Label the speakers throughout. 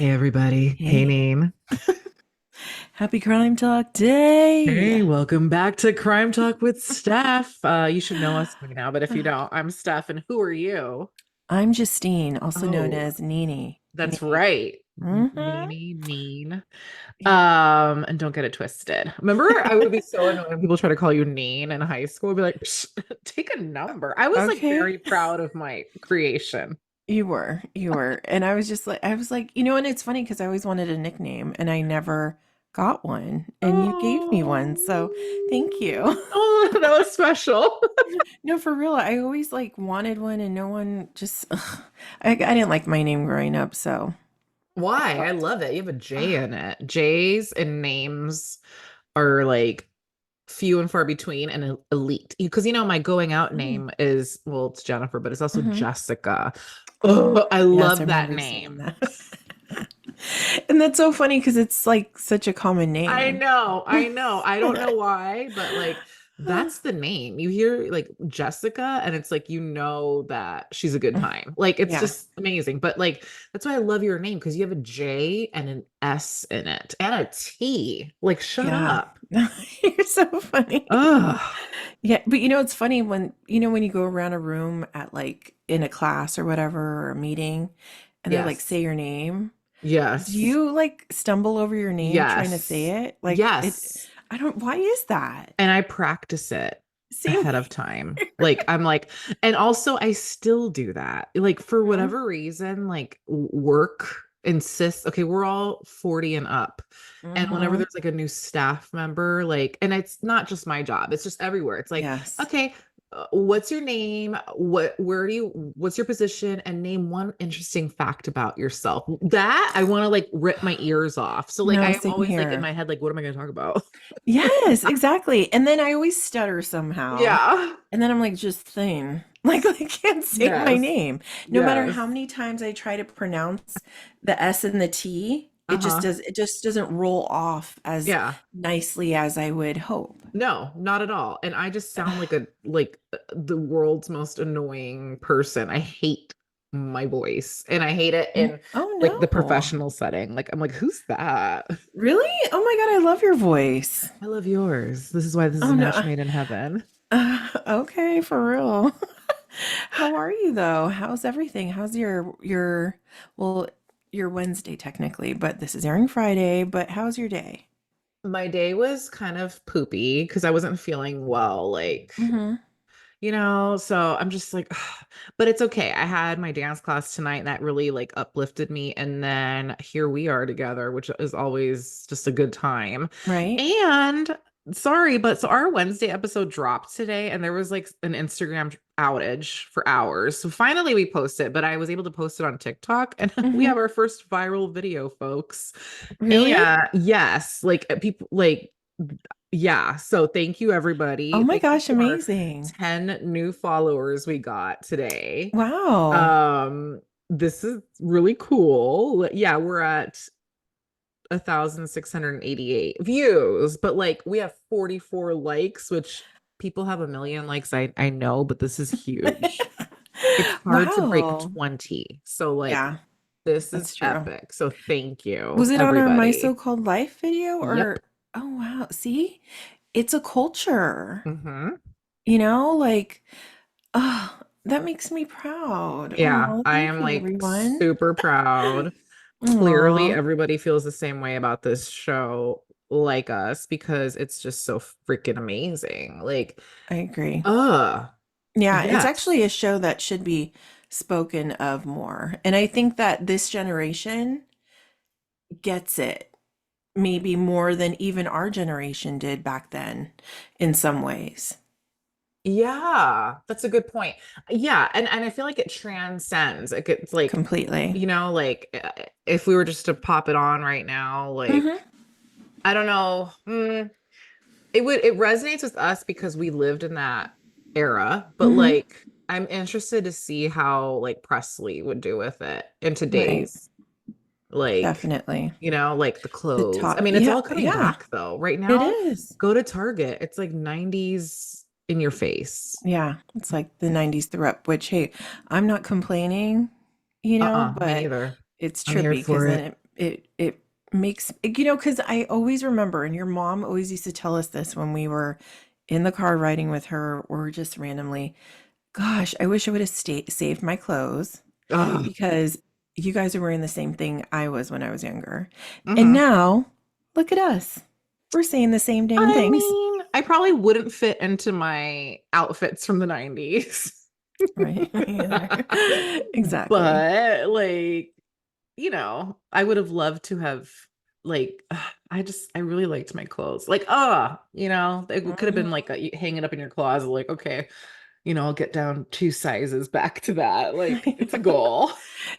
Speaker 1: Hey everybody. Hey
Speaker 2: Hey,
Speaker 1: Name.
Speaker 2: happy Crime Talk Day.
Speaker 1: Hey, welcome back to Crime Talk with Steph. You should know us by now, but if you don't, I'm Steph, and who are you?
Speaker 2: I'm Justine, also known
Speaker 1: Oh,
Speaker 2: as Nini.
Speaker 1: that's
Speaker 2: Nini.
Speaker 1: right.
Speaker 2: Mm-hmm.
Speaker 1: Meanie mean.
Speaker 2: Yeah.
Speaker 1: And don't get it twisted. Remember, I would be so annoyed when people try to call you Neen in high school. I'd be like, "Psh, take a number. I was like
Speaker 2: Okay.
Speaker 1: very proud of my creation.
Speaker 2: You were. And I was like, and it's funny because I always wanted a nickname and I never got one. And you gave me one. So thank you.
Speaker 1: Oh, that was special.
Speaker 2: No, for real. I always like wanted one and no one just, ugh. I didn't like my name growing up. So I
Speaker 1: Why? I
Speaker 2: thought,
Speaker 1: love it. You have a J
Speaker 2: ugh,
Speaker 1: in it. J's and names are like few and far between and elite. Because my going out
Speaker 2: mm,
Speaker 1: name is, well, it's Jennifer, but it's also
Speaker 2: mhm.
Speaker 1: Jessica. Oh, I
Speaker 2: Yes, I
Speaker 1: love that
Speaker 2: remember you saying
Speaker 1: name.
Speaker 2: that. And that's so funny because it's like such a common
Speaker 1: I
Speaker 2: name.
Speaker 1: know, I know. I don't know why, but like that's the name. You hear like Jessica, and it's like that she's a good time. Like it's
Speaker 2: Yeah,
Speaker 1: just amazing. But like that's why I love your name because you have a J and an S in it and a T. Like, shut
Speaker 2: yeah.
Speaker 1: up.
Speaker 2: You're so funny.
Speaker 1: Ugh.
Speaker 2: Yeah, but it's funny when when you go around a room at like in a class or whatever or a meeting and they're like,
Speaker 1: Yes.
Speaker 2: say your name. Do
Speaker 1: Yes.
Speaker 2: you like stumble over your name trying to say
Speaker 1: Yes.
Speaker 2: it? Like
Speaker 1: Yes.
Speaker 2: I don't, why is that?
Speaker 1: And I practice it
Speaker 2: Same
Speaker 1: ahead of time. Like I'm like, and also I still do that. Like for
Speaker 2: here.
Speaker 1: whatever reason, like work insists, okay, we're all 40 and up. And whenever
Speaker 2: Mm-hmm.
Speaker 1: there's like a new staff member, like, and it's not just my job, it's just everywhere. It's like,
Speaker 2: Yes.
Speaker 1: okay, what's your name? What's your position? And name one interesting fact about yourself. That I want to like rip my ears off. So like I
Speaker 2: No,
Speaker 1: am
Speaker 2: same
Speaker 1: always like in
Speaker 2: here.
Speaker 1: my head, like, what am I going to talk about?
Speaker 2: Yes, exactly. And then I always stutter somehow.
Speaker 1: Yeah.
Speaker 2: And then I'm like, just saying, like I can't say my
Speaker 1: Yes.
Speaker 2: name. No matter
Speaker 1: Yes.
Speaker 2: how many times I try to pronounce the S and the T,
Speaker 1: Uh-huh.
Speaker 2: it just doesn't roll off as
Speaker 1: Yeah.
Speaker 2: nicely as I would hope.
Speaker 1: No, not at all. And I just sound like the world's most annoying person. I hate my voice and I hate it in
Speaker 2: Oh
Speaker 1: like the
Speaker 2: no.
Speaker 1: professional setting. Like I'm like, who's that?
Speaker 2: Really? Oh my God, I love your voice.
Speaker 1: I love yours. This is why this is
Speaker 2: Oh
Speaker 1: a
Speaker 2: no.
Speaker 1: match made in heaven.
Speaker 2: Okay, for real. How are you though? How's everything? How's well, your Wednesday technically, but this is airing Friday, but how's your day?
Speaker 1: My day was kind of poopy because I wasn't feeling well. Like
Speaker 2: Mm-hmm.
Speaker 1: so I'm just like, but it's okay. I had my dance class tonight and that really like uplifted me. And then here we are together, which is always just a good time.
Speaker 2: Right?
Speaker 1: And sorry, but so our Wednesday episode dropped today and there was like an Instagram outage for hours. So finally we posted, but I was able to post it on TikTok and we
Speaker 2: Mm-hmm.
Speaker 1: have our first viral video, folks.
Speaker 2: Really?
Speaker 1: And yes, like people like yeah, so thank you
Speaker 2: Oh
Speaker 1: everybody.
Speaker 2: my
Speaker 1: Thank you
Speaker 2: gosh,
Speaker 1: to our
Speaker 2: amazing.
Speaker 1: 10 new followers we got today.
Speaker 2: Wow.
Speaker 1: Um this is really cool. Yeah, we're at 1,688 views, but like we have 44 likes, which people have a million likes. I know, but this is huge. It's hard to break
Speaker 2: Wow.
Speaker 1: 20. So like
Speaker 2: Yeah,
Speaker 1: this is
Speaker 2: that's true.
Speaker 1: epic. So thank
Speaker 2: Was
Speaker 1: you,
Speaker 2: it on our My
Speaker 1: everybody.
Speaker 2: So-Called Life video
Speaker 1: Yep.
Speaker 2: or oh wow, see? It's a culture.
Speaker 1: Hmm.
Speaker 2: Like, oh, that makes me proud.
Speaker 1: Yeah,
Speaker 2: Oh,
Speaker 1: I
Speaker 2: thank
Speaker 1: am
Speaker 2: you,
Speaker 1: like
Speaker 2: everyone.
Speaker 1: super proud. Clearly,
Speaker 2: Aw,
Speaker 1: everybody feels the same way about this show like us because it's just so freaking amazing. Like,
Speaker 2: I agree. Yeah, it's actually
Speaker 1: yes.
Speaker 2: a show that should be spoken of more. And I think that this generation gets it maybe more than even our generation did back then in some ways.
Speaker 1: Yeah, that's a good point. Yeah, and I feel like it transcends. It's like,
Speaker 2: Completely.
Speaker 1: if we were just to pop it on right now, like
Speaker 2: Hmm.
Speaker 1: I don't know. It resonates with us because we lived in that era, but
Speaker 2: Hmm.
Speaker 1: like I'm interested to see how like Presley would do with it in
Speaker 2: Right.
Speaker 1: today's like
Speaker 2: Definitely.
Speaker 1: like the
Speaker 2: The
Speaker 1: clothes. I
Speaker 2: top.
Speaker 1: mean, it's
Speaker 2: Yeah.
Speaker 1: all coming
Speaker 2: Yeah.
Speaker 1: back though. Right
Speaker 2: It
Speaker 1: now,
Speaker 2: is.
Speaker 1: go to Target. It's like 90s in your face.
Speaker 2: Yeah. It's like the 90s threw up, which, hey, I'm not complaining,
Speaker 1: Uh-uh, me
Speaker 2: but
Speaker 1: neither.
Speaker 2: it's
Speaker 1: I'm here
Speaker 2: trippy because
Speaker 1: for
Speaker 2: then
Speaker 1: it.
Speaker 2: it makes, because I always remember, and your mom always used to tell us this when we were in the car riding with her or just randomly. Gosh, I wish I would have saved my clothes
Speaker 1: Ugh.
Speaker 2: because you guys are wearing the same thing I was when I was younger. And
Speaker 1: Mhm.
Speaker 2: now, look at us. We're saying the same dang
Speaker 1: I
Speaker 2: things.
Speaker 1: mean, I probably wouldn't fit into my outfits from the 90s.
Speaker 2: Right? Either. Exactly.
Speaker 1: But like, I would have loved to have like I really liked my clothes. Like, it could have been
Speaker 2: Mhm.
Speaker 1: like hang it up in your closet, like, okay, I'll get down 2 sizes back to that. Like, it's a goal.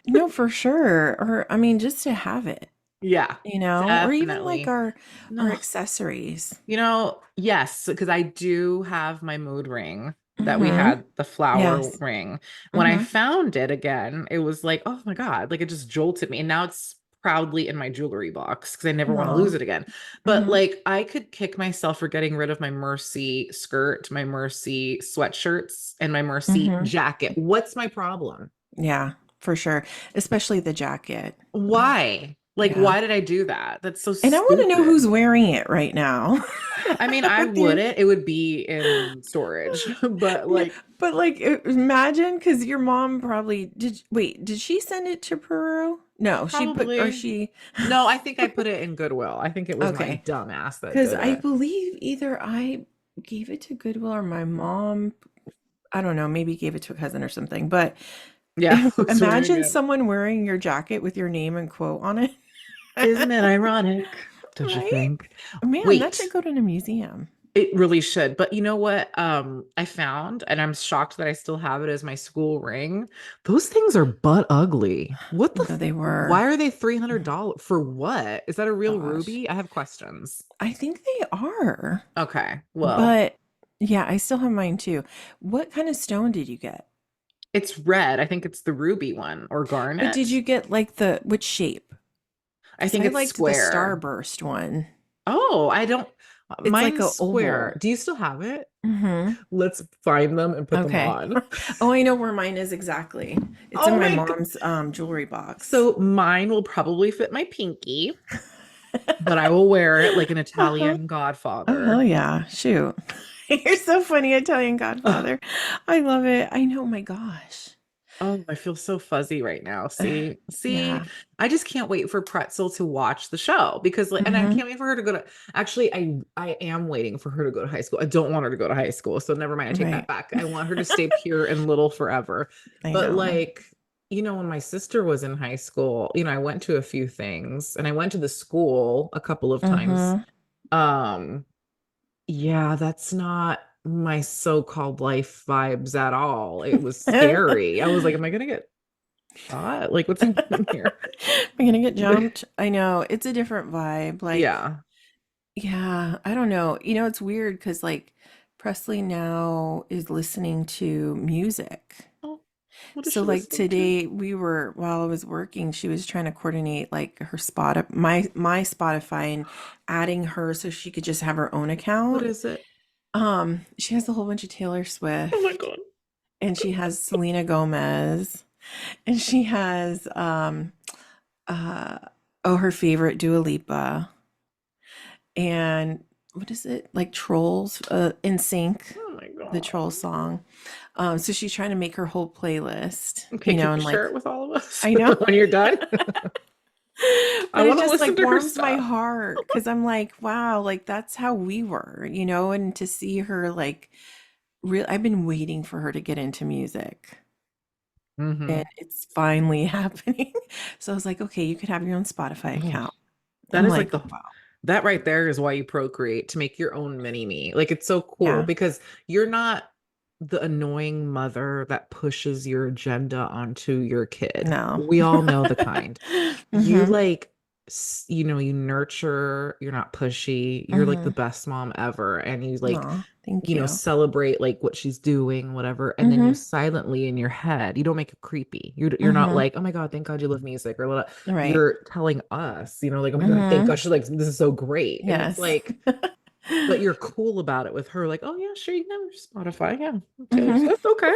Speaker 2: No, for sure. Or I mean, just to have it,
Speaker 1: Yeah,
Speaker 2: or even like
Speaker 1: definitely.
Speaker 2: our
Speaker 1: No.
Speaker 2: accessories.
Speaker 1: Yes, because I do have my mood ring that we
Speaker 2: Mm-hmm.
Speaker 1: had, the flower
Speaker 2: Yes.
Speaker 1: ring. When I
Speaker 2: Mm-hmm.
Speaker 1: found it again, it was like, oh my God, like it just jolted me. And now it's proudly in my jewelry box because I never want to lose
Speaker 2: No.
Speaker 1: it again. But
Speaker 2: Mm-hmm.
Speaker 1: like I could kick myself for getting rid of my Mercy skirt, my Mercy sweatshirts, and my Mercy
Speaker 2: Mm-hmm.
Speaker 1: jacket. What's my problem?
Speaker 2: Yeah, for sure. Especially the jacket. Oh,
Speaker 1: Why? Like,
Speaker 2: yeah.
Speaker 1: why did I do that? That's so
Speaker 2: And I want to know
Speaker 1: stupid.
Speaker 2: who's wearing it right now.
Speaker 1: I mean, I
Speaker 2: With your
Speaker 1: wouldn't. It would be in storage, but
Speaker 2: No,
Speaker 1: like
Speaker 2: but like imagine because your mom probably wait, did she send it to Peru? No, she put or
Speaker 1: probably.
Speaker 2: she
Speaker 1: No, I think I put it in Goodwill. I think it was my
Speaker 2: okay.
Speaker 1: dumb ass that
Speaker 2: Because
Speaker 1: did
Speaker 2: I
Speaker 1: it.
Speaker 2: believe either I gave it to Goodwill or my mom, I don't know, maybe gave it to a cousin or something. But
Speaker 1: Yeah, I was wearing
Speaker 2: imagine
Speaker 1: it.
Speaker 2: someone wearing your jacket with your name and quote on it.
Speaker 1: Isn't it ironic? Don't you
Speaker 2: Right?
Speaker 1: think?
Speaker 2: Man, that should
Speaker 1: Wait,
Speaker 2: go to a museum.
Speaker 1: it really should. But you know what? I found, and I'm shocked that I still have it as my school ring. Those things are butt ugly. What the?
Speaker 2: No, they
Speaker 1: Why
Speaker 2: were.
Speaker 1: are they
Speaker 2: Oh,
Speaker 1: $300 for what? Is that a real
Speaker 2: gosh.
Speaker 1: ruby? I have questions.
Speaker 2: I think they are.
Speaker 1: Okay, well,
Speaker 2: But yeah, I still have mine too. What kind of stone did you get?
Speaker 1: it's red. I think it's the ruby one or
Speaker 2: But did
Speaker 1: garnet.
Speaker 2: you get like the which shape?
Speaker 1: I
Speaker 2: Because
Speaker 1: think
Speaker 2: I
Speaker 1: it's
Speaker 2: liked the
Speaker 1: square.
Speaker 2: starburst one.
Speaker 1: Oh, I don't.
Speaker 2: It's like
Speaker 1: Mine's
Speaker 2: a
Speaker 1: square.
Speaker 2: oval.
Speaker 1: Do you still have it?
Speaker 2: Hmm.
Speaker 1: Let's find them and put them
Speaker 2: Okay.
Speaker 1: on.
Speaker 2: Oh, I know where mine is exactly. It's in
Speaker 1: Oh
Speaker 2: my
Speaker 1: my God.
Speaker 2: mom's jewelry box.
Speaker 1: So mine will probably fit my pinky, but I will wear it like an
Speaker 2: Uh-huh.
Speaker 1: Italian
Speaker 2: Oh, hell
Speaker 1: godfather.
Speaker 2: yeah. Shoot. You're so funny, Italian Godfather. I love it. I know, my gosh.
Speaker 1: Oh, I feel so fuzzy right now. See,
Speaker 2: Yeah.
Speaker 1: I just can't wait for Pretzel to watch the show because like, and I
Speaker 2: Hmm.
Speaker 1: can't wait for her to go to, actually, I am waiting for her to go to high school. I don't want her to go to high school. So never mind. I take that
Speaker 2: Right.
Speaker 1: back. I want her to stay pure and little forever.
Speaker 2: I
Speaker 1: But
Speaker 2: know.
Speaker 1: like, when my sister was in high school, I went to a few things and I went to the school a couple of times.
Speaker 2: Hmm.
Speaker 1: Um, yeah, that's not my so-called life vibes at all. It was scary. I was like, am I gonna get shot? Like, what's happening here?
Speaker 2: We're gonna get jumped. I know. It's a different vibe. Like,
Speaker 1: Yeah.
Speaker 2: yeah, I don't know. It's weird because like Presley now is listening to music.
Speaker 1: Oh, what is
Speaker 2: So
Speaker 1: she
Speaker 2: like
Speaker 1: listening to?
Speaker 2: today while I was working, she was trying to coordinate like her my Spotify and adding her so she could just have her own
Speaker 1: What
Speaker 2: account.
Speaker 1: is it?
Speaker 2: She has a whole bunch of Taylor
Speaker 1: Oh my
Speaker 2: Swift
Speaker 1: God.
Speaker 2: and she has Selena Gomez and she has uh oh her favorite Dua Lipa and what is it? Like Trolls In Sync,
Speaker 1: Oh my
Speaker 2: the
Speaker 1: God.
Speaker 2: Troll song. So she's trying to make her whole playlist,
Speaker 1: Okay, can you
Speaker 2: and
Speaker 1: share
Speaker 2: like
Speaker 1: it with all of us
Speaker 2: I know.
Speaker 1: when you're done? I
Speaker 2: But it
Speaker 1: want to
Speaker 2: just
Speaker 1: listen
Speaker 2: like
Speaker 1: to her
Speaker 2: warms my
Speaker 1: stuff.
Speaker 2: heart because I'm like, wow, like that's how we were, and to see her like real I've been waiting for her to get into music and
Speaker 1: Hmm.
Speaker 2: it's finally happening. So I was like, okay, you could have your own Spotify
Speaker 1: Oh,
Speaker 2: account.
Speaker 1: that
Speaker 2: I'm
Speaker 1: is like
Speaker 2: like,
Speaker 1: the
Speaker 2: wow.
Speaker 1: that right there is why you procreate, to make your own mini me. Like, it's so cool
Speaker 2: Yeah.
Speaker 1: because you're not the annoying mother that pushes your agenda onto your kid.
Speaker 2: No.
Speaker 1: We all know the kind. You
Speaker 2: Mhm.
Speaker 1: like you nurture, you're not pushy. You're like the
Speaker 2: Mhm.
Speaker 1: best mom ever, and you like
Speaker 2: Aw, thank you.
Speaker 1: celebrate like what she's doing, whatever, and then you
Speaker 2: Mhm.
Speaker 1: silently in your head, you don't make it creepy. You're not
Speaker 2: Mhm.
Speaker 1: like, oh my God, thank God you love music, or blah, blah.
Speaker 2: Right.
Speaker 1: You're telling us, like, oh my God, thank
Speaker 2: Mhm.
Speaker 1: God she's like, this is so great. And it's
Speaker 2: Yes.
Speaker 1: like, but you're cool about it with her, like, oh yeah, sure, you can have your Spotify. Yeah. Taylor
Speaker 2: Mhm.
Speaker 1: Swift, okay.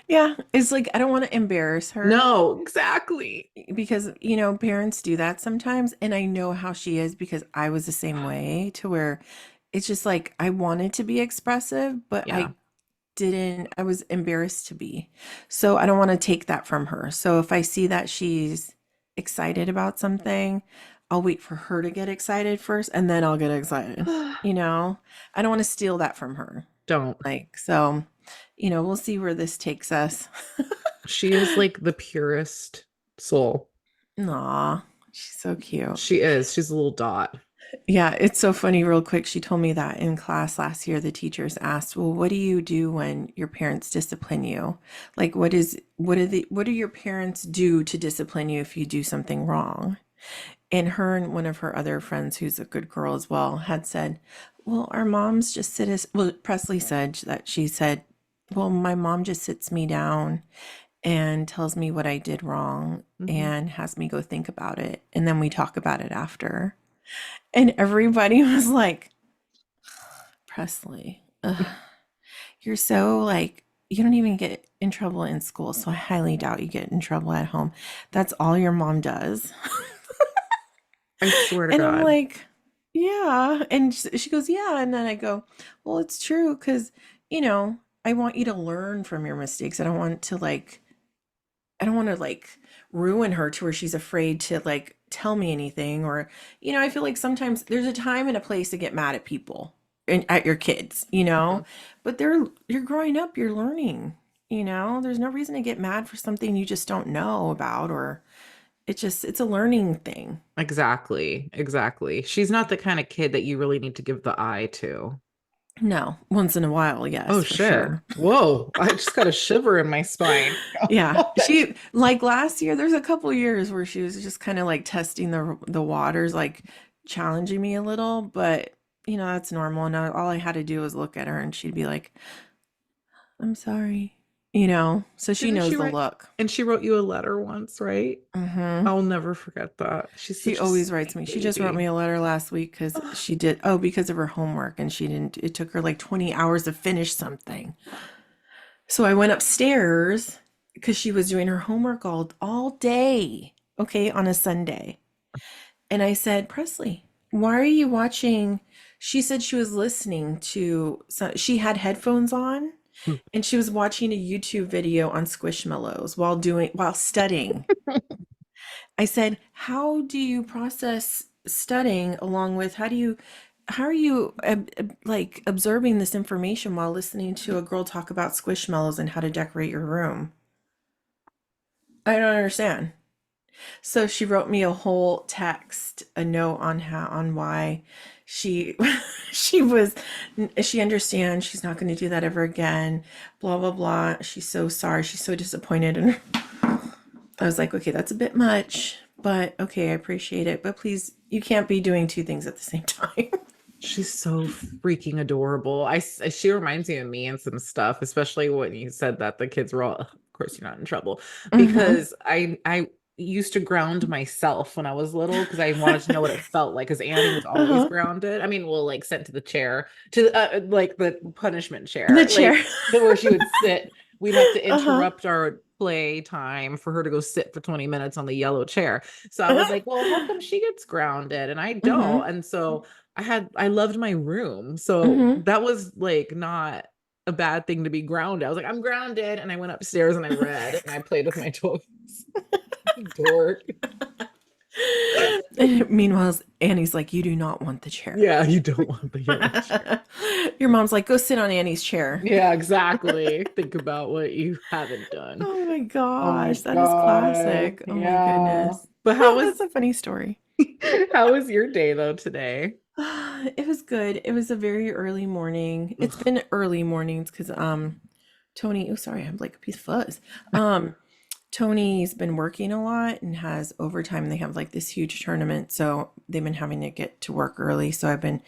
Speaker 2: Yeah, it's like I don't want to embarrass her
Speaker 1: No, exactly.
Speaker 2: because, you know, parents do that sometimes. And I know how she is because I was the same way to where it's just like I wanted to be expressive, but
Speaker 1: Yeah.
Speaker 2: I was embarrassed to be. So I don't want to take that from her. So if I see that she's excited about something, I'll wait for her to get excited first and then I'll get excited. You know, I don't want to steal that from her.
Speaker 1: Don't.
Speaker 2: Like, so, you know, we'll see where this takes us.
Speaker 1: She is like the purest soul.
Speaker 2: Aw, she's so cute.
Speaker 1: She is. She's a little dot.
Speaker 2: Yeah, it's so funny, real quick. She told me that in class last year, the teachers asked, "Well, what do you do when your parents discipline you? Like, what do your parents do to discipline you if you do something wrong?" And her and one of her other friends, who's a good girl as well, had said, "Well, our moms just sit us." Well, Presley said that she said, "Well, my mom just sits me down and tells me what I did wrong
Speaker 1: Mhm.
Speaker 2: and has me go think about it, and then we talk about it after." And everybody was like, Presley, ugh, you're so like, you don't even get in trouble in school. So I highly doubt you get in trouble at home. That's all your mom does.
Speaker 1: I swear to
Speaker 2: And I'm
Speaker 1: God.
Speaker 2: like, yeah. And she goes, yeah. And then I go, well, it's true. Cause, you know, I want you to learn from your mistakes. I don't want to like ruin her to where she's afraid to like tell me anything. Or, you know, I feel like sometimes there's a time and a place to get mad at people and at your kids, you know,
Speaker 1: Mhm.
Speaker 2: but you're growing up, you're learning, you know, there's no reason to get mad for something you just don't know about, or it's a learning thing.
Speaker 1: Exactly. Exactly. She's not the kind of kid that you really need to give the eye to.
Speaker 2: No, once in a while,
Speaker 1: Oh
Speaker 2: yes, for
Speaker 1: shit.
Speaker 2: sure.
Speaker 1: Whoa. I just got a shiver in my spine.
Speaker 2: Yeah, she like last year. There's a couple years where she was just kind of like testing the waters, like challenging me a little. But you know that's normal. And all I had to do was look at her, and she'd be like, "I'm sorry," you know. So she
Speaker 1: Didn't she
Speaker 2: knows the
Speaker 1: write?
Speaker 2: look.
Speaker 1: And she wrote you a letter once, right?
Speaker 2: Hmm.
Speaker 1: I'll never forget that. She's
Speaker 2: She
Speaker 1: such a
Speaker 2: always writes
Speaker 1: sweet
Speaker 2: me. She just wrote me
Speaker 1: baby.
Speaker 2: a letter last week because she did. Oh, because of her homework, and she didn't. It took her like 20 hours to finish something. So I went upstairs because she was doing her homework all day. Okay, on a Sunday. And I said, Presley, why are you watching? She said she was listening to, so she had headphones on and she was watching a YouTube video on squishmallows while studying. I said, how do you process studying along with how are you like absorbing this information while listening to a girl talk about squishmallows and how to decorate your room? I don't understand. So she wrote me a whole text, a note on why she she was she understands she's not going to do that ever again. Blah blah blah. She's so sorry. She's so disappointed. And I was like, okay, that's a bit much, but okay, I appreciate it. But please, you can't be doing two things at the same time.
Speaker 1: She's so freaking adorable. She reminds me of me and some stuff, especially when you said that the kids were all, of course you're not in trouble,
Speaker 2: Hmm.
Speaker 1: because I used to ground myself when I was little because I wanted to know what it felt like. Because Annie was always
Speaker 2: Uh-huh.
Speaker 1: grounded. I mean, well, like sent to the chair, to like the punishment
Speaker 2: The
Speaker 1: chair,
Speaker 2: chair.
Speaker 1: like where she would sit. We'd have to
Speaker 2: Uh-huh.
Speaker 1: interrupt our play time for her to go sit for 20 minutes on the yellow chair. So I was
Speaker 2: Uh-huh.
Speaker 1: like, well, how come she gets grounded and I
Speaker 2: Hmm.
Speaker 1: don't? And so I loved my room. So
Speaker 2: Hmm.
Speaker 1: that was like not a bad thing to be grounded. I was like, I'm grounded. And I went upstairs and I read and I played with my toys. Dork.
Speaker 2: Meanwhile, Annie's like, you do not want the chair.
Speaker 1: Yeah, you don't want the yellow chair.
Speaker 2: Your mom's like, go sit on Annie's chair.
Speaker 1: Yeah, exactly. Think about what you haven't done.
Speaker 2: Oh my
Speaker 1: Oh my
Speaker 2: gosh, that is
Speaker 1: God.
Speaker 2: classic. Oh my
Speaker 1: Yeah.
Speaker 2: goodness.
Speaker 1: But
Speaker 2: That's a funny story.
Speaker 1: how was your day though today?
Speaker 2: It was good. It was a very early morning. It's
Speaker 1: Ugh.
Speaker 2: been early mornings because Tony, oh sorry, I have like a piece of fuzz. Um Tony's been working a lot and has overtime. They have like this huge tournament, so they've been having to get to work early. So I've been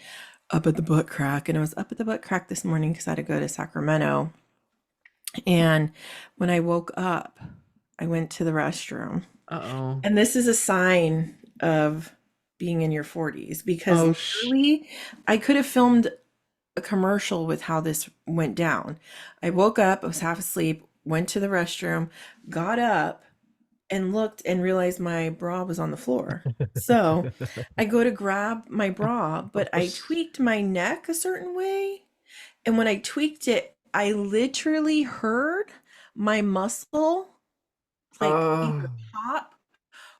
Speaker 2: up at the butt crack, and I was up at the butt crack this morning because I had to go to Sacramento. And when I woke up, I went to the restroom.
Speaker 1: Uh-oh.
Speaker 2: And this is a sign of being in your 40s because
Speaker 1: Oh,
Speaker 2: literally I could have filmed a commercial with how this went down. I woke up, I was half asleep, went to the restroom, got up, and looked and realized my bra was on the floor. So I go to grab my bra, but I tweaked my neck a certain way. And when I tweaked it, I literally heard my muscle like either
Speaker 1: Oh,
Speaker 2: pop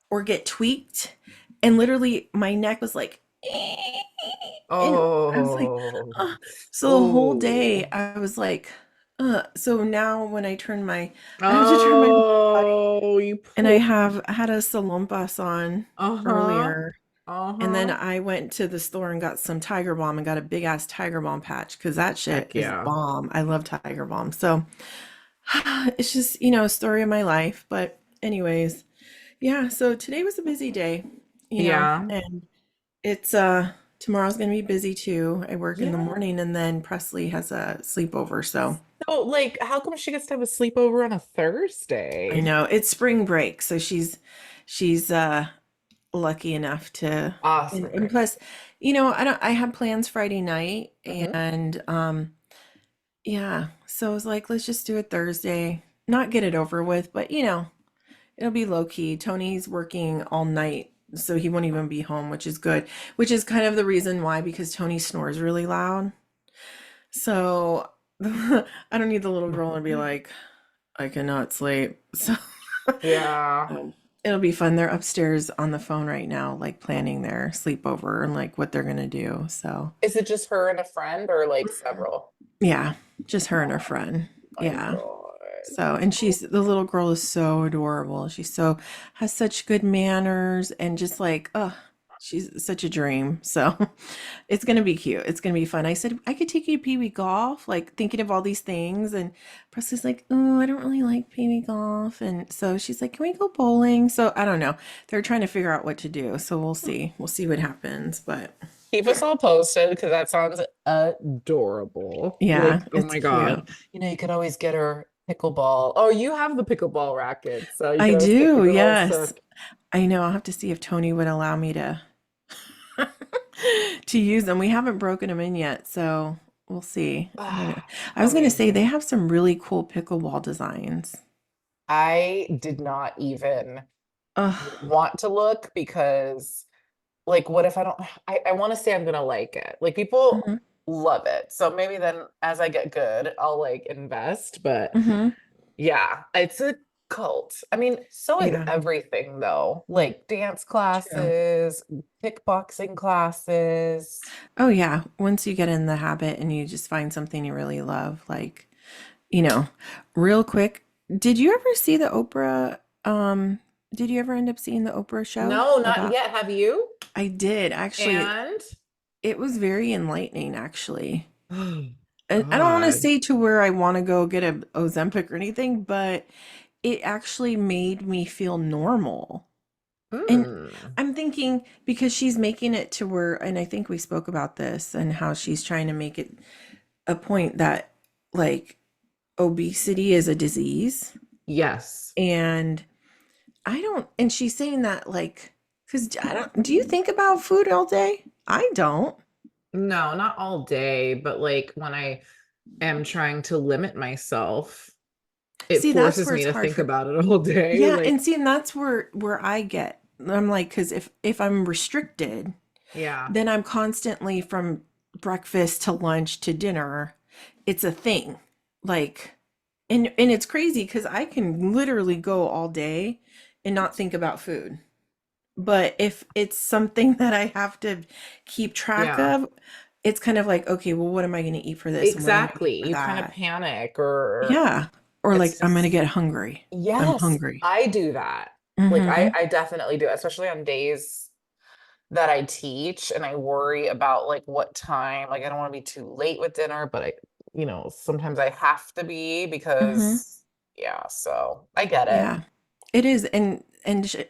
Speaker 2: or get tweaked. And literally my neck was like, and I was like,
Speaker 1: oh,
Speaker 2: "Ugh." So the whole day
Speaker 1: oh,
Speaker 2: I was like, so now when I have to turn my body,
Speaker 1: oh, you
Speaker 2: and
Speaker 1: poor.
Speaker 2: I had a salompas on
Speaker 1: Uh-huh.
Speaker 2: earlier. And then
Speaker 1: Uh-huh.
Speaker 2: I went to the store and got some Tiger Balm and got a big ass Tiger Balm patch because that shit
Speaker 1: Heck
Speaker 2: is
Speaker 1: yeah.
Speaker 2: bomb. I love Tiger Balm. So it's just, a story of my life. But, anyways, yeah. So today was a busy day,
Speaker 1: Yeah.
Speaker 2: and it's, tomorrow's going to be busy too. I work in the
Speaker 1: Yeah.
Speaker 2: morning and then Presley has a sleepover. So
Speaker 1: So, like, how come she gets to have a sleepover on a
Speaker 2: I
Speaker 1: Thursday?
Speaker 2: know it's spring break. So she's lucky enough to,
Speaker 1: Awesome.
Speaker 2: and plus, I have plans Friday night,
Speaker 1: Hmm.
Speaker 2: and yeah, so I was like, let's just do it Thursday, not get it over with, but it'll be low key. Tony's working all night, so he won't even be home, which is good, which is kind of the reason why, because Tony snores really loud. So I don't need the little girl to be like, I cannot sleep. So
Speaker 1: Yeah.
Speaker 2: it'll be fun. They're upstairs on the phone right now, like planning their sleepover and like what they're gonna do. So
Speaker 1: Is it just her and a friend or like several?
Speaker 2: yeah, just her and her
Speaker 1: Oh
Speaker 2: friend.
Speaker 1: my
Speaker 2: Yeah.
Speaker 1: God.
Speaker 2: So, and the little girl is so adorable. Has such good manners and just like, oh, she's such a dream. So it's gonna be cute. It's gonna be fun. I said I could take you to Pee Wee golf, like thinking of all these things. And Presley's like, oh, I don't really like Pee Wee golf. And so she's like, can we go bowling? So I don't know. They're trying to figure out what to do. So we'll see. We'll see what happens. But
Speaker 1: Keep us all posted because that sounds adorable.
Speaker 2: yeah,
Speaker 1: Like, oh
Speaker 2: it's
Speaker 1: my
Speaker 2: cute.
Speaker 1: God. You could always get her pickleball. Oh, you have the pickleball rackets, so you
Speaker 2: I
Speaker 1: could always get
Speaker 2: do,
Speaker 1: pickleball
Speaker 2: yes.
Speaker 1: stuck.
Speaker 2: I know. I'll have to see if Tony would allow me to to use them. We haven't broken them in yet, so we'll see. I was gonna say they
Speaker 1: Amazing.
Speaker 2: have some really cool pickleball designs.
Speaker 1: I did not even
Speaker 2: Ugh.
Speaker 1: want to look because, like, what if I don't? I want to say I'm gonna like it. Like, people
Speaker 2: Hmm.
Speaker 1: love it. So maybe then as I get good, I'll like invest. But
Speaker 2: Hmm.
Speaker 1: yeah, it's a cult. I mean, so is
Speaker 2: Yeah,
Speaker 1: everything though. Like dance
Speaker 2: true.
Speaker 1: classes, kickboxing classes.
Speaker 2: Oh yeah, once you get in the habit and you just find something you really love, like, you know, real quick, did you ever see the Oprah did you ever end up seeing the Oprah show
Speaker 1: No, not
Speaker 2: about
Speaker 1: yet. Have you?
Speaker 2: I did actually.
Speaker 1: And
Speaker 2: It was very enlightening actually.
Speaker 1: oh
Speaker 2: And I don't want to
Speaker 1: God.
Speaker 2: say to where I want to go get a Ozempic or anything, but it actually made me feel normal. And
Speaker 1: Hmm.
Speaker 2: I'm thinking because she's making it to where, and I think we spoke about this and how she's trying to make it a point that like obesity is a disease.
Speaker 1: Yes.
Speaker 2: And and she's saying that like, because I don't, do you think about food all day? I don't.
Speaker 1: No, not all day, but like when I am trying to limit myself, it
Speaker 2: See, that's
Speaker 1: forces
Speaker 2: where
Speaker 1: me
Speaker 2: it's
Speaker 1: to
Speaker 2: hard
Speaker 1: think
Speaker 2: for.
Speaker 1: about it all day.
Speaker 2: Yeah, and
Speaker 1: Like,
Speaker 2: see, and that's where I get. I'm like, because if I'm restricted,
Speaker 1: yeah,
Speaker 2: then I'm constantly from breakfast to lunch to dinner. It's a thing. Like, and it's crazy because I can literally go all day and not think about food. But if it's something that I have to keep track
Speaker 1: yeah,
Speaker 2: of, it's kind of like, okay, well, what am I going to eat for this and what am I going to eat
Speaker 1: exactly.
Speaker 2: for
Speaker 1: You kind of
Speaker 2: that?
Speaker 1: panic, or
Speaker 2: Yeah. Or
Speaker 1: it's
Speaker 2: like, I'm going to
Speaker 1: just,
Speaker 2: get hungry. I'm
Speaker 1: yes,
Speaker 2: hungry.
Speaker 1: I do that. Like,
Speaker 2: Mm-hmm.
Speaker 1: I definitely do, especially on days that I teach and I worry about like what time, like, I don't want to be too late with dinner, but sometimes I have to be
Speaker 2: Mm-hmm.
Speaker 1: because, yeah, so I get it.
Speaker 2: Yeah, it is. And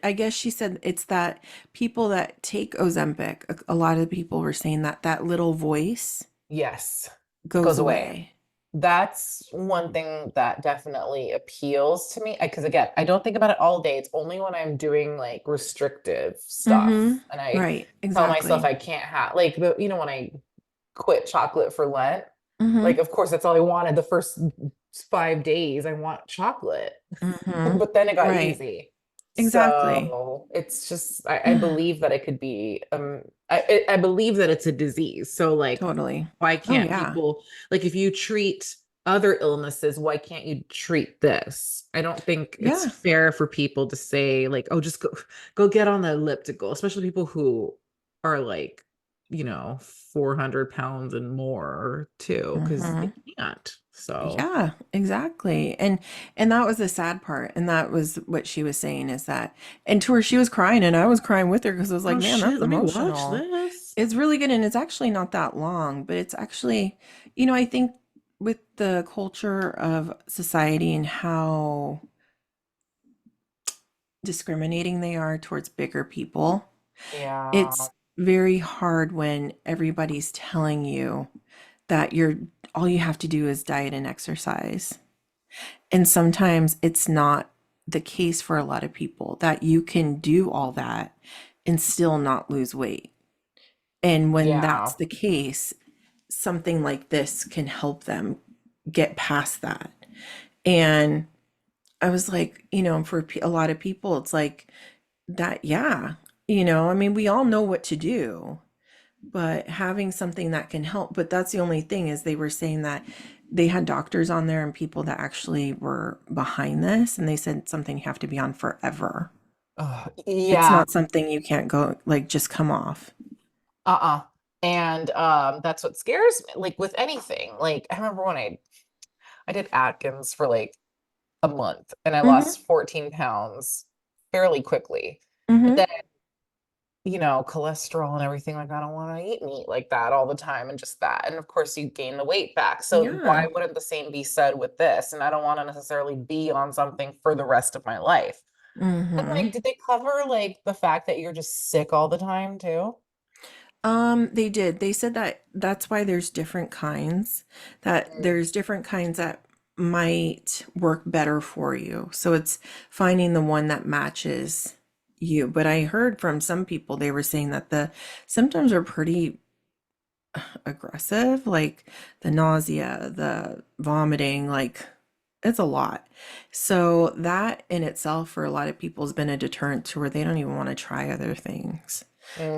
Speaker 2: I guess she said it's that people that take Ozempic, a lot of people were saying that that little voice
Speaker 1: Yes,
Speaker 2: goes
Speaker 1: goes away.
Speaker 2: away.
Speaker 1: That's one thing that definitely appeals to me. Because again, I don't think about it all day. It's only when I'm doing like restrictive
Speaker 2: Mm-hmm.
Speaker 1: stuff and I
Speaker 2: Right,
Speaker 1: tell myself
Speaker 2: exactly.
Speaker 1: I can't have, like, when I quit chocolate for Lent.
Speaker 2: Mm-hmm.
Speaker 1: Like, of course, that's all I wanted. The first 5 days, I want chocolate.
Speaker 2: Mm-hmm.
Speaker 1: But then it got
Speaker 2: Right.
Speaker 1: easy.
Speaker 2: Exactly.
Speaker 1: So it's just, I believe that it could be, I believe that it's a disease. So, like,
Speaker 2: Totally.
Speaker 1: why
Speaker 2: Oh
Speaker 1: can't
Speaker 2: yeah.
Speaker 1: people, like, if you treat other illnesses, why can't you treat this? I don't think it's
Speaker 2: Yeah.
Speaker 1: fair for people to say, like, oh, just go get on the elliptical, especially people who are like, 400 pounds and more too, because they
Speaker 2: Mm-hmm.
Speaker 1: can't. So,
Speaker 2: Yeah, exactly. And that was the sad part. And that was what she was saying is that, and to her she was crying and I was crying with her because I was like,
Speaker 1: oh
Speaker 2: man,
Speaker 1: shit,
Speaker 2: that's
Speaker 1: let me watch
Speaker 2: emotional.
Speaker 1: this.
Speaker 2: It's really good and it's actually not that long, but it's actually, I think with the culture of society and how discriminating they are towards bigger people,
Speaker 1: Yeah.
Speaker 2: it's very hard when everybody's telling you that all you have to do is diet and exercise. And sometimes it's not the case for a lot of people that you can do all that and still not lose weight. And when that's
Speaker 1: Yeah.
Speaker 2: the case, something like this can help them get past that. And I was like, for a lot of people, it's like that, yeah. I mean, we all know what to do, but having something that can help. But that's the only thing is they were saying that they had doctors on there and people that actually were behind this, and they said something you have to be on forever. It's
Speaker 1: Yeah.
Speaker 2: not something you can't go like just come off.
Speaker 1: Uh-uh. And that's what scares me, like with anything. Like I remember when I did Atkins for like a month and I
Speaker 2: Hmm.
Speaker 1: lost 14 pounds fairly quickly. But
Speaker 2: Hmm.
Speaker 1: then, cholesterol and everything, like I don't want to eat meat like that all the time and just that. And of course you gain the weight back. So why
Speaker 2: Yeah.
Speaker 1: wouldn't the same be said with this? And I don't want to necessarily be on something for the rest of my life. And
Speaker 2: Hmm.
Speaker 1: like, did they cover like the fact that you're just sick all the time too?
Speaker 2: They did. They said that that's why there's different kinds, that
Speaker 1: Mm.
Speaker 2: there's different kinds that might work better for you. So it's finding the one that matches you. But I heard from some people, they were saying that the symptoms are pretty aggressive, like the nausea, the vomiting, like it's a lot. So that in itself for a lot of people has been a deterrent to where they don't even want to try other things.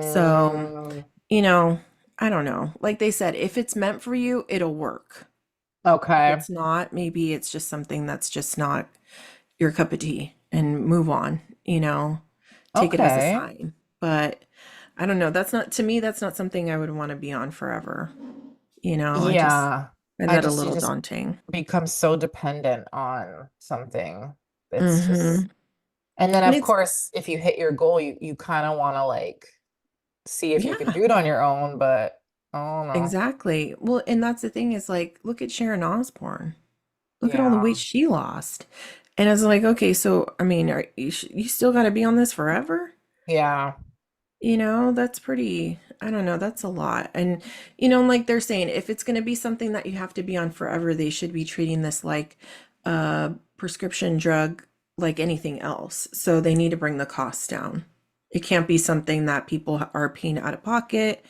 Speaker 2: So
Speaker 1: Mm,
Speaker 2: you know, I don't know. Like they said, if it's meant for you, it'll work. If
Speaker 1: okay.
Speaker 2: it's not, maybe it's just something that's just not your cup of tea and move on, take it as a
Speaker 1: Okay.
Speaker 2: sign. But I don't know. That's not, to me, that's not something I would want to be on forever. I just
Speaker 1: Yeah.
Speaker 2: find
Speaker 1: I
Speaker 2: that a
Speaker 1: just, you
Speaker 2: little
Speaker 1: just
Speaker 2: daunting.
Speaker 1: become so dependent on something. It's just,
Speaker 2: Hmm.
Speaker 1: and then
Speaker 2: And
Speaker 1: of
Speaker 2: it's,
Speaker 1: course, if you hit your goal, you kind of want to like see if you can
Speaker 2: yeah,
Speaker 1: do it on your own, but I don't know.
Speaker 2: exactly. Well, and that's the thing is like, look at Sharon Osbourne. Look at all the weight
Speaker 1: Yeah.
Speaker 2: she lost. And I was like, okay, so I mean, you still got to be on this forever?
Speaker 1: Yeah.
Speaker 2: That's pretty, I don't know, that's a lot. And, like they're saying, if it's going to be something that you have to be on forever, they should be treating this like a prescription drug, like anything else. So they need to bring the costs down. It can't be something that people are paying out of pocket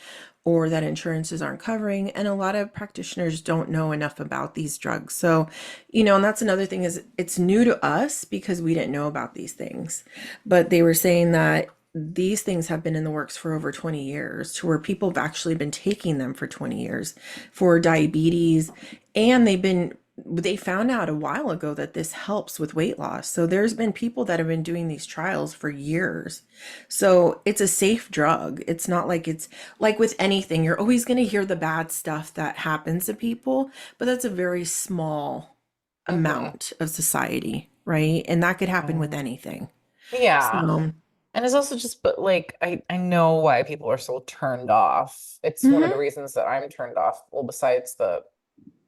Speaker 2: or that insurances aren't covering. And a lot of practitioners don't know enough about these drugs. So, and that's another thing is it's new to us because we didn't know about these things. But they were saying that these things have been in the works for over 20 years to where people have actually been taking them for 20 years for diabetes, and they found out a while ago that this helps with weight loss. So there's been people that have been doing these trials for years. So it's a safe drug. It's not like it's like with anything, you're always going to hear the bad stuff that happens to people, but that's a very small
Speaker 1: Hmm.
Speaker 2: amount of society, right? And that could happen with anything.
Speaker 1: Yeah.
Speaker 2: So,
Speaker 1: And it's also just, but like, I know why people are so turned off. It's one of the
Speaker 2: mhm.
Speaker 1: reasons that I'm turned off. Well, besides the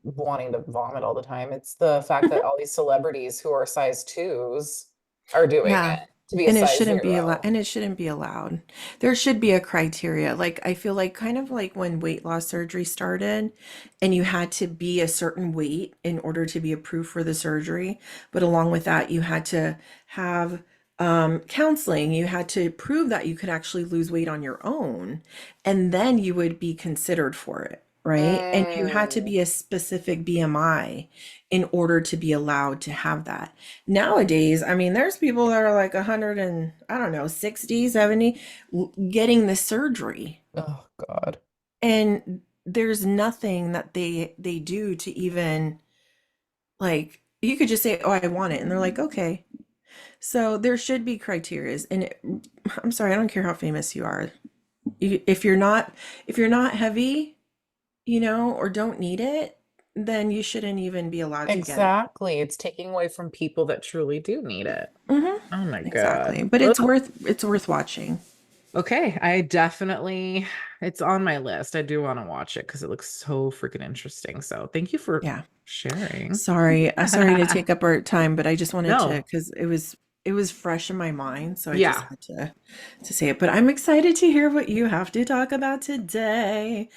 Speaker 1: wanting to vomit all the time, it's the fact that
Speaker 2: Mhm.
Speaker 1: all these celebrities who are size twos are doing
Speaker 2: Yeah.
Speaker 1: it to be a
Speaker 2: And it
Speaker 1: size
Speaker 2: shouldn't be allowed.
Speaker 1: zero.
Speaker 2: And it shouldn't be allowed. There should be a criteria. Like I feel like kind of like when weight loss surgery started and you had to be a certain weight in order to be approved for the surgery. But along with that, you had to have counseling. You had to prove that you could actually lose weight on your own. And then you would be considered for it. right? And you had to
Speaker 1: Mm.
Speaker 2: be a specific BMI in order to be allowed to have that. Nowadays, I mean, there's people that are like 100 and I don't know, 60, 70 getting the surgery.
Speaker 1: Oh God.
Speaker 2: And there's nothing that they do to even like you could just say, "Oh, I want it." And they're like, "Okay." So there should be criterias. And I'm sorry, I don't care how famous you are. If you're not heavy, or don't need it, then you shouldn't even be allowed to get it.
Speaker 1: Exactly. It's taking away from people that truly do need it.
Speaker 2: Hmm.
Speaker 1: Oh my
Speaker 2: Exactly.
Speaker 1: God.
Speaker 2: But
Speaker 1: Ugh.
Speaker 2: it's worth watching.
Speaker 1: Okay, I definitely, it's on my list. I do want to watch it because it looks so freaking interesting. So thank you for
Speaker 2: Yeah.
Speaker 1: sharing.
Speaker 2: Sorry to take up our time, but I just wanted to
Speaker 1: No.
Speaker 2: because it was fresh in my mind, so I just
Speaker 1: Yeah.
Speaker 2: had to say it. But I'm excited to hear what you have to talk about today.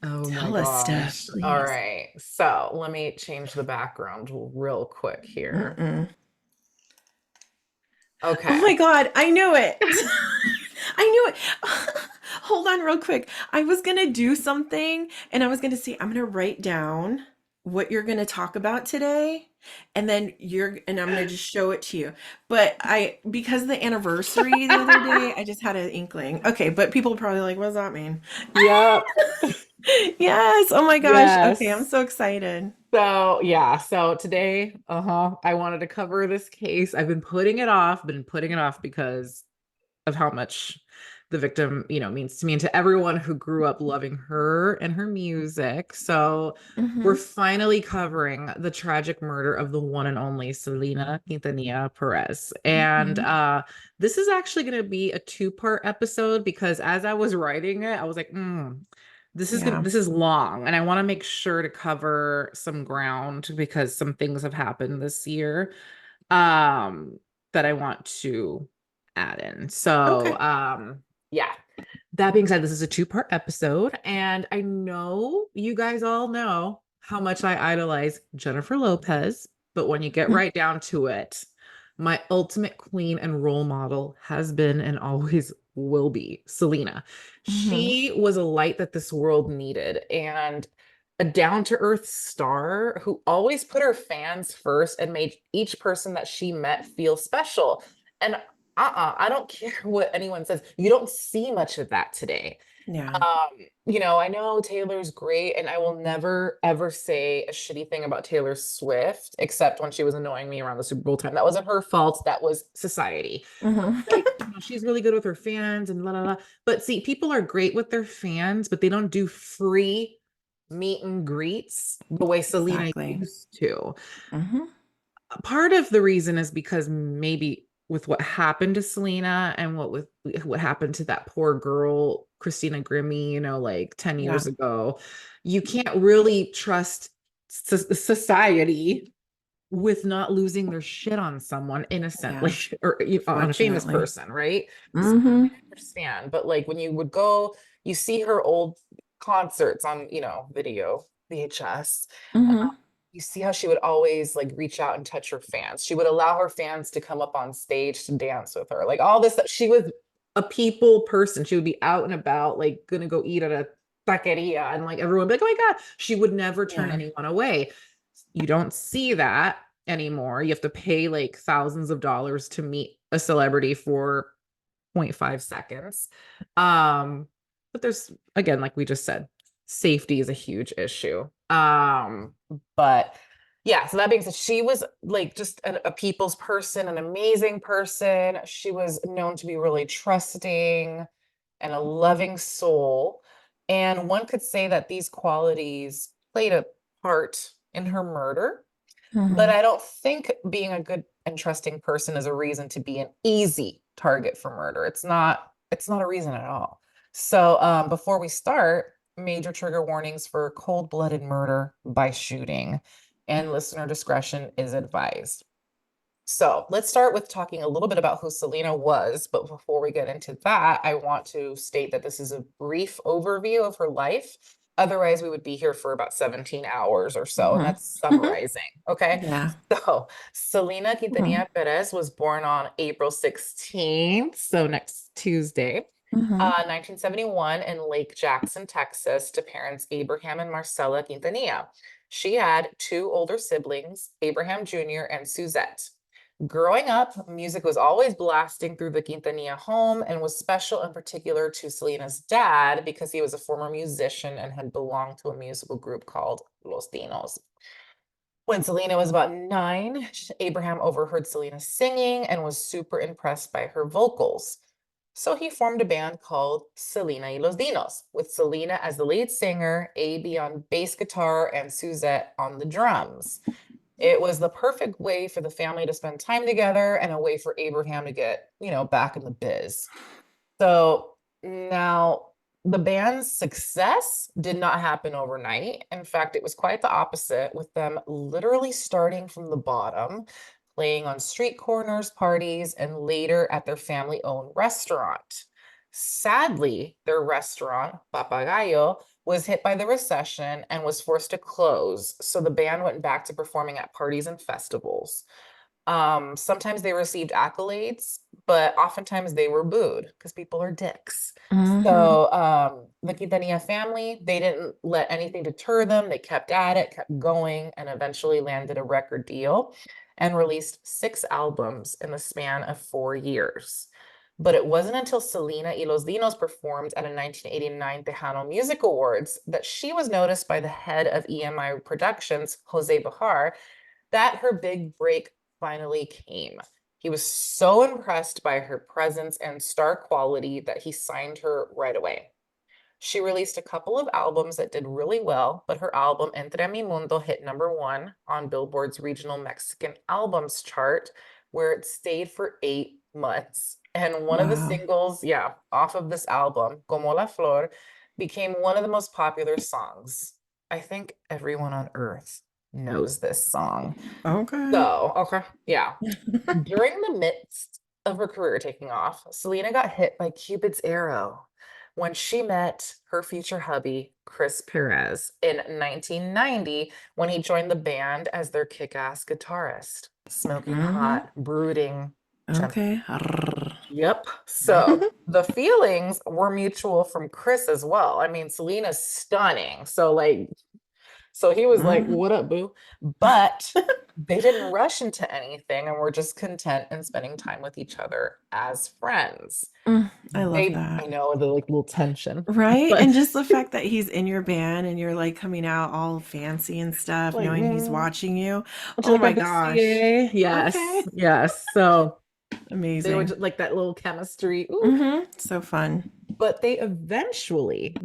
Speaker 1: Oh my
Speaker 2: Tell us, Steph,
Speaker 1: gosh. All
Speaker 2: please.
Speaker 1: right. So let me change the background real quick here.
Speaker 2: Mm-mm. Oh
Speaker 1: Okay.
Speaker 2: my God, I knew it. I knew it. Hold on real quick. I was gonna do something and I was gonna say, I'm gonna write down what you're gonna talk about today, and then I'm gonna just show it to you. But because of the anniversary the other day, I just had an inkling. Okay, but people are probably like, what does that mean?
Speaker 1: Yep.
Speaker 2: Yes. Oh my gosh. Okay, I'm
Speaker 1: Yes.
Speaker 2: so excited.
Speaker 1: So yeah, so today, I wanted to cover this case. I've been putting it off because of how much the victim, means to me and to everyone who grew up loving her and her music. So we're
Speaker 2: Mm-hmm.
Speaker 1: finally covering the tragic murder of the one and only Selena Quintanilla Perez. And
Speaker 2: Mm-hmm.
Speaker 1: this is actually going to be a two-part episode because as I was writing it, I was like,
Speaker 2: Yeah.
Speaker 1: this is long, and I want to make sure to cover some ground because some things have happened this year um that I want to add in. So,
Speaker 2: Okay.
Speaker 1: yeah. That being said, this is a two-part episode, and I know you guys all know how much I idolize Jennifer Lopez, but when you get right down to it, my ultimate queen and role model has been and always will be Selena.
Speaker 2: Mm-hmm.
Speaker 1: She was a light that this world needed and a down-to-earth star who always put her fans first and made each person that she met feel special. And I don't care what anyone says. You don't see much of that today.
Speaker 2: Yeah.
Speaker 1: I know Taylor's great, and I will never ever say a shitty thing about Taylor Swift, except when she was annoying me around the Super Bowl time. That wasn't her fault. That was society. But
Speaker 2: Mm-hmm.
Speaker 1: like, she's really good with her fans and la la la. But see, people are great with their fans, but they don't do free meet and greets the way Selena
Speaker 2: Exactly.
Speaker 1: used to.
Speaker 2: Mm-hmm.
Speaker 1: Part of the reason is because maybe with what happened to Selena and what happened to that poor girl, Christina Grimmie, like 10
Speaker 2: Yeah.
Speaker 1: years ago, you can't really trust society with not losing their shit on someone innocently
Speaker 2: Yeah.
Speaker 1: or on a famous
Speaker 2: Fortunately.
Speaker 1: person, right? So
Speaker 2: Mm-hmm.
Speaker 1: I understand, but like when you would go, you see her old concerts on, video, VHS.
Speaker 2: Mm-hmm.
Speaker 1: You see how she would always like reach out and touch her fans. She would allow her fans to come up on stage to dance with her. Like all this, she was a people person. She would be out and about, like gonna go eat at a taqueria, and like everyone would be like, oh my God, she would never turn
Speaker 2: Yeah.
Speaker 1: anyone away. You don't see that anymore. You have to pay like thousands of dollars to meet a celebrity for zero point 0.5 seconds. But there's, again, like we just said, safety is a huge issue. But yeah, so that being said, she was like just a people's person, an amazing person. She was known to be really trusting and a loving soul. And one could say that these qualities played a part in her murder. But
Speaker 2: Mm-hmm.
Speaker 1: I don't think being a good and trusting person is a reason to be an easy target for murder. It's not a reason at all. So before we start, major trigger warnings for cold-blooded murder by shooting, and listener discretion is advised. So let's start with talking a little bit about who Selena was. But before we get into that, I want to state that this is a brief overview of her life. Otherwise, we would be here for about 17 hours or so, and that's
Speaker 2: Mm-hmm.
Speaker 1: summarizing. Okay.
Speaker 2: Yeah.
Speaker 1: So Selena
Speaker 2: Mm-hmm.
Speaker 1: Quintanilla Perez was born on April 16th, so next Tuesday.
Speaker 2: Mm-hmm.
Speaker 1: 1971 in Lake Jackson, Texas, to parents Abraham and Marcela Quintanilla. She had two older siblings, Abraham Jr. and Suzette. Growing up, music was always blasting through the Quintanilla home and was special in particular to Selena's dad because he was a former musician and had belonged to a musical group called Los Dinos. When Selena was about 9, Abraham overheard Selena singing and was super impressed by her vocals. So he formed a band called Selena y los Dinos, with Selena as the lead singer, AB on bass guitar, and Suzette on the drums. It was the perfect way for the family to spend time together and a way for Abraham to get, back in the biz. So now the band's success did not happen overnight. In fact, it was quite the opposite, with them literally starting from the bottom, playing on street corners, parties, and later at their family owned restaurant. Sadly, their restaurant, Papagayo, was hit by the recession and was forced to close. So the band went back to performing at parties and festivals. Sometimes they received accolades, but oftentimes they were booed because people are dicks.
Speaker 2: Mm-hmm.
Speaker 1: So the Quintanilla family, they didn't let anything deter them. They kept at it, kept going, and eventually landed a record deal and released 6 albums in the span of 4 years. But it wasn't until Selena y los Dinos performed at a 1989 Tejano Music Awards that she was noticed by the head of EMI Productions, Jose Bahar, that her big break finally came. He was so impressed by her presence and star quality that he signed her right away. She released a couple of albums that did really well, but her album Entre Mi Mundo hit #1 on Billboard's regional Mexican albums chart, where it stayed for 8 months. And one of the
Speaker 2: Wow.
Speaker 1: singles, yeah, off of this album, Como la Flor, became one of the most popular songs. I think everyone on earth knows this song.
Speaker 2: Okay.
Speaker 1: So, okay, yeah. During the midst of her career taking off, Selena got hit by Cupid's arrow when she met her future hubby, Chris Perez, in 1990 when he joined the band as their kick-ass guitarist. Smoking
Speaker 2: Mm-hmm.
Speaker 1: hot, brooding,
Speaker 2: Okay. Arr.
Speaker 1: yep. So the feelings were mutual from Chris as well. I mean, Selena's stunning. So he was like,
Speaker 2: Mhm.
Speaker 1: "What up, boo?" But they didn't rush into anything and were just content in spending time with each other as friends.
Speaker 2: I love
Speaker 1: I
Speaker 2: that.
Speaker 1: know the little tension,
Speaker 2: Right?
Speaker 1: but
Speaker 2: And just the fact that he's in your band and you're like coming out all fancy and stuff,
Speaker 1: like,
Speaker 2: knowing he's watching you.
Speaker 1: would you
Speaker 2: Oh
Speaker 1: like my
Speaker 2: my gosh.
Speaker 1: dossier?
Speaker 2: Okay.
Speaker 1: Yes, yes. So they were
Speaker 2: Amazing.
Speaker 1: just like that little chemistry. Ooh.
Speaker 2: So fun.
Speaker 1: But they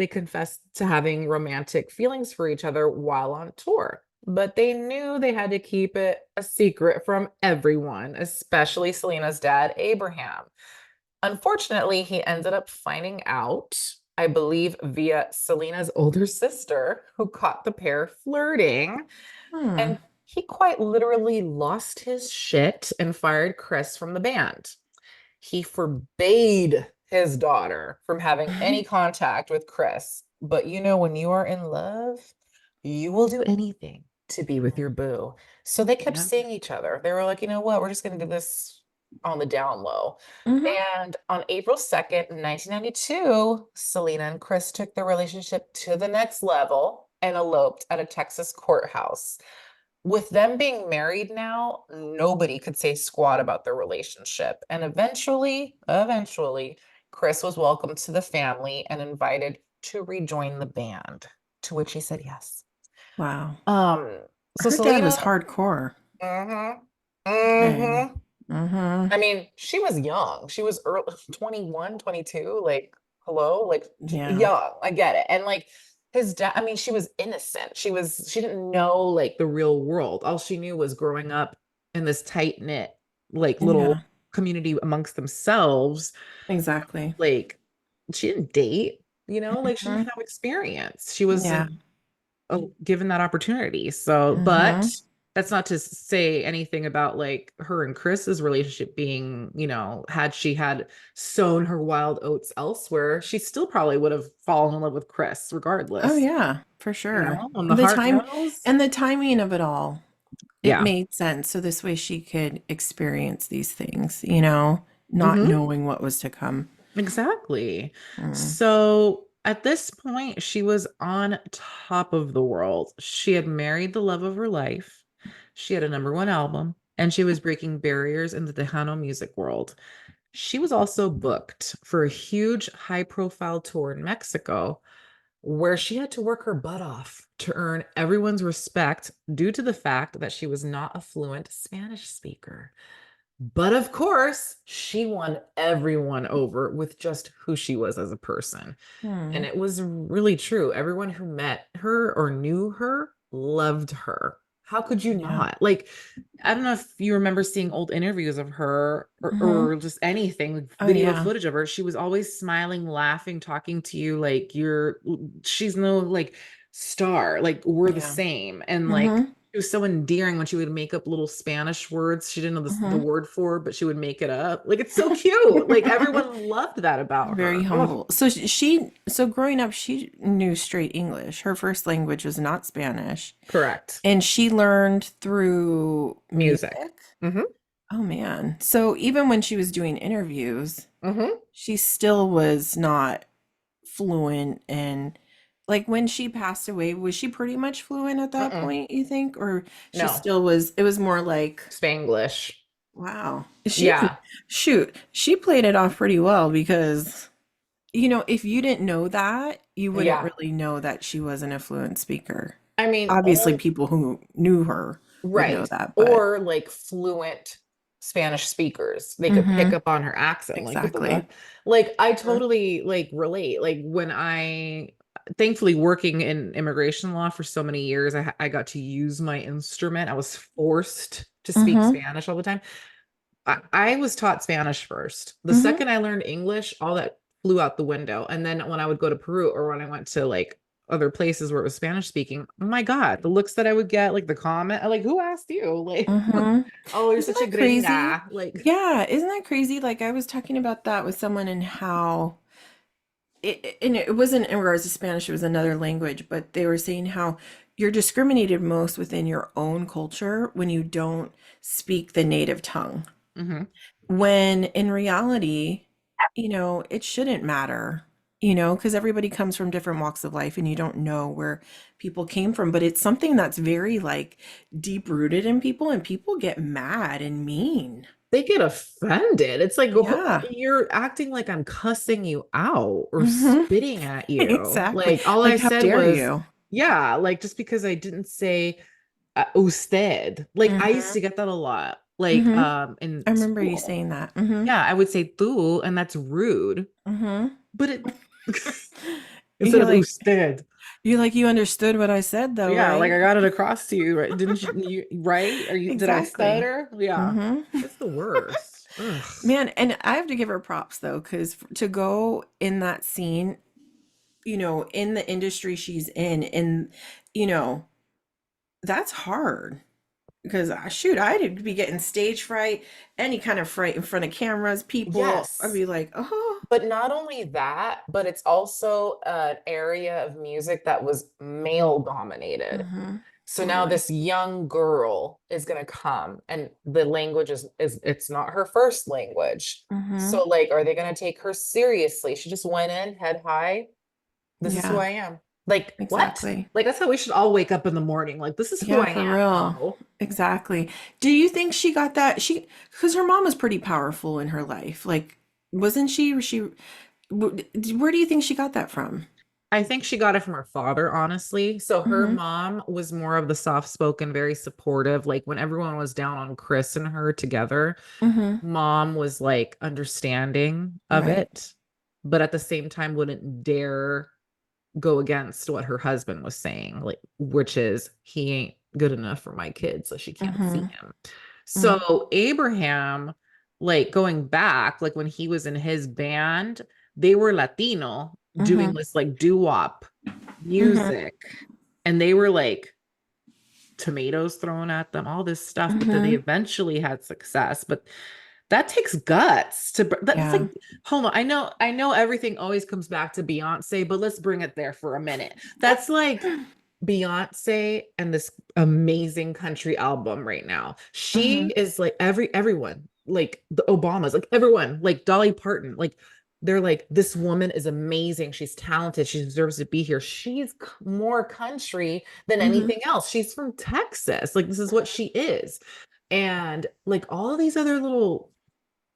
Speaker 1: confessed to having romantic feelings for each other while on tour. But they knew they had to keep it a secret from everyone, especially Selena's dad, Abraham. Unfortunately, he ended up finding out, I believe, via Selena's older sister, who caught the pair flirting.
Speaker 2: Hmm.
Speaker 1: And he quite literally lost his shit and fired Chris from the band. He forbade his daughter from having any contact with Chris. But when you are in love, you will do anything to be with your boo. So they kept
Speaker 2: Yeah.
Speaker 1: seeing each other. They were like, you know what? We're just going to do this on the down low.
Speaker 2: Hmm.
Speaker 1: And on April 2nd, 1992, Selena and Chris took their relationship to the next level and eloped at a Texas courthouse. With them being married now, nobody could say squat about their relationship. And eventually, Chris was welcomed to the family and invited to rejoin the band, to which he said yes.
Speaker 2: Wow.
Speaker 1: Um, so
Speaker 2: Her dad was
Speaker 1: Selena,
Speaker 2: hardcore.
Speaker 1: mhm,
Speaker 2: Dang.
Speaker 1: mhm.
Speaker 2: Mm-hmm.
Speaker 1: I mean, she was young. She was early, 21, 22. Like, hello, like
Speaker 2: Yeah.
Speaker 1: young. I get it. And like his dad, I mean, she was innocent. She didn't know like the real world. All she knew was growing up in this tight-knit, like little
Speaker 2: Yeah.
Speaker 1: community amongst themselves.
Speaker 2: Exactly.
Speaker 1: Like, she didn't date, like she
Speaker 2: Hmm.
Speaker 1: didn't have experience. She wasn't
Speaker 2: Yeah.
Speaker 1: given that opportunity. So, but
Speaker 2: Hmm.
Speaker 1: that's not to say anything about like her and Chris's relationship being, had she had sown her wild oats elsewhere, she still probably would have fallen in love with Chris
Speaker 2: Oh
Speaker 1: regardless.
Speaker 2: yeah, for sure.
Speaker 1: And the
Speaker 2: The
Speaker 1: heart
Speaker 2: time
Speaker 1: knows.
Speaker 2: and the timing of it all, it
Speaker 1: Yeah.
Speaker 2: made sense. So this way she could experience these things, not
Speaker 1: Hmm.
Speaker 2: knowing what was to come.
Speaker 1: Exactly.
Speaker 2: Mm.
Speaker 1: So at this point, she was on top of the world. She had married the love of her life. She had a number one album, and she was breaking barriers in the Tejano music world. She was also booked for a huge high profile tour in Mexico, where she had to work her butt off to earn everyone's respect due to the fact that she was not a fluent Spanish speaker. But of course, she won everyone over with just who she was as a person. And
Speaker 2: Hmm.
Speaker 1: it was really true. Everyone who met her or knew her loved her. How could you
Speaker 2: Yeah.
Speaker 1: not? Like, I don't know if you remember seeing old interviews of her
Speaker 2: Hmm.
Speaker 1: or just anything, like
Speaker 2: Oh
Speaker 1: video
Speaker 2: yeah.
Speaker 1: footage of her. She was always smiling, laughing, talking to you like she's no like star, like we're the
Speaker 2: Yeah.
Speaker 1: same. And like,
Speaker 2: Hmm.
Speaker 1: it was so endearing when she would make up little Spanish words she didn't know the
Speaker 2: Hmm.
Speaker 1: word for, but she would make it up. Like, it's so cute. Like, everyone loved that about
Speaker 2: Very
Speaker 1: her. Oh,
Speaker 2: humble. So so growing up, she knew straight English. Her first language was not Spanish,
Speaker 1: correct.
Speaker 2: and she learned through
Speaker 1: Music.
Speaker 2: music.
Speaker 1: Hmm.
Speaker 2: Oh man. So even when she was doing interviews,
Speaker 1: Hmm.
Speaker 2: she still was not fluent. And like when she passed away, was she pretty much fluent at that
Speaker 1: Mm-mm.
Speaker 2: point, you think? Or she
Speaker 1: No,
Speaker 2: still was, it was more like,
Speaker 1: Spanglish.
Speaker 2: wow.
Speaker 1: Yeah.
Speaker 2: Shoot, she played it off pretty well because, if you didn't know that, you wouldn't
Speaker 1: Yeah.
Speaker 2: really know that she wasn't a fluent speaker.
Speaker 1: I mean,
Speaker 2: Obviously,
Speaker 1: only
Speaker 2: people who knew her would know
Speaker 1: right.
Speaker 2: that, but
Speaker 1: Or like fluent Spanish speakers. They could pick
Speaker 2: hmm,
Speaker 1: up on her accent. Like, what the
Speaker 2: exactly.
Speaker 1: fuck? Like, I
Speaker 2: Mhm.
Speaker 1: totally like relate. Like, when thankfully working in immigration law for so many years, I got to use my instrument. I was forced to speak
Speaker 2: Mhm.
Speaker 1: Spanish all the time. I was taught Spanish first. The
Speaker 2: Mhm.
Speaker 1: second I learned English, all that flew out the window. And then when I would go to Peru or when I went to like other places where it was Spanish speaking, oh my God, the looks that I would get, like the comment, like, who asked you? Like,
Speaker 2: Mhm.
Speaker 1: oh, you're
Speaker 2: Isn't
Speaker 1: such a
Speaker 2: that crazy?
Speaker 1: gringa. Like,
Speaker 2: Yeah, isn't that crazy? Like I was talking about that with someone and how and it wasn't in regards to Spanish, it was another language, but they were saying how you're discriminated most within your own culture when you don't speak the native tongue.
Speaker 1: mhm.
Speaker 2: When in reality, it shouldn't matter, because everybody comes from different walks of life and you don't know where people came from. But it's something that's very like deep rooted in people, and people get mad and mean.
Speaker 1: They get offended. It's like,
Speaker 2: Yeah.
Speaker 1: you're acting like I'm cussing you out or
Speaker 2: Hmm.
Speaker 1: spitting at you.
Speaker 2: Exactly.
Speaker 1: Like, all I
Speaker 2: Like, how
Speaker 1: said
Speaker 2: dare
Speaker 1: was,
Speaker 2: you?
Speaker 1: yeah, like just because I didn't say usted. Like, I used
Speaker 2: Hmm.
Speaker 1: to get that a lot. Like,
Speaker 2: Hmm.
Speaker 1: in
Speaker 2: I remember you
Speaker 1: school.
Speaker 2: saying that. Hmm.
Speaker 1: Yeah, I would say tú, and that's rude.
Speaker 2: Hmm.
Speaker 1: But it instead
Speaker 2: You're
Speaker 1: of
Speaker 2: like,
Speaker 1: usted.
Speaker 2: you understood what I said though,
Speaker 1: Yeah, like,
Speaker 2: right?
Speaker 1: I got it across to you, right? Didn't right? Did I
Speaker 2: Exactly.
Speaker 1: stutter? Yeah.
Speaker 2: Hmm.
Speaker 1: It's the worst. Ugh.
Speaker 2: Man, and I have to give her props though, because to go in that scene, in the industry she's in, and you know, that's hard. Because shoot, I'd be getting stage fright, any kind of fright in front of cameras, people. I'd
Speaker 1: Yes.
Speaker 2: be like, oh,
Speaker 1: But not only that, but it's also an area of music that was male dominated.
Speaker 2: hmm,
Speaker 1: So now
Speaker 2: totally.
Speaker 1: this young girl is going to come and the language is it's not her first language.
Speaker 2: Hmm.
Speaker 1: So like, are they going to take her seriously? She just went in head high. This is who
Speaker 2: Yeah,
Speaker 1: I am. Like, what?
Speaker 2: exactly.
Speaker 1: Like, that's how we should all wake up in the morning. Like, this is who
Speaker 2: Yeah,
Speaker 1: I
Speaker 2: for
Speaker 1: am.
Speaker 2: real.
Speaker 1: Oh,
Speaker 2: Exactly. Do you think she got that? Because her mom was pretty powerful in her life. Like, wasn't she? Where do you think she got that from?
Speaker 1: I think she got it from her father, honestly. So her
Speaker 2: Hmm.
Speaker 1: mom was more of the soft-spoken, very supportive. Like, when everyone was down on Chris and her together,
Speaker 2: Hmm.
Speaker 1: mom was like understanding of
Speaker 2: Right.
Speaker 1: it, but at the same time wouldn't dare go against what her husband was saying, like, which is he ain't good enough for my kids, so she can't see
Speaker 2: Hmm.
Speaker 1: him.
Speaker 2: Hmm.
Speaker 1: So Abraham, like, going back, like when he was in his band, they were Latino doing
Speaker 2: Hmm.
Speaker 1: this like doo-wop
Speaker 2: Hmm.
Speaker 1: music, and they were like tomatoes thrown at them, all this stuff, but then they
Speaker 2: Hmm.
Speaker 1: eventually had success. But that takes guts that's
Speaker 2: Yeah.
Speaker 1: like, hold on. I know everything always comes back to Beyonce, but let's bring it there for a minute. That's like Beyonce and this amazing country album right now. She
Speaker 2: Hmm.
Speaker 1: is like everyone, like the Obamas, like everyone, like Dolly Parton, like they're like, this woman is amazing. She's talented. She deserves to be here. She's more country than
Speaker 2: Hmm.
Speaker 1: anything else. She's from Texas. Like, this is what she is. And like all these other little,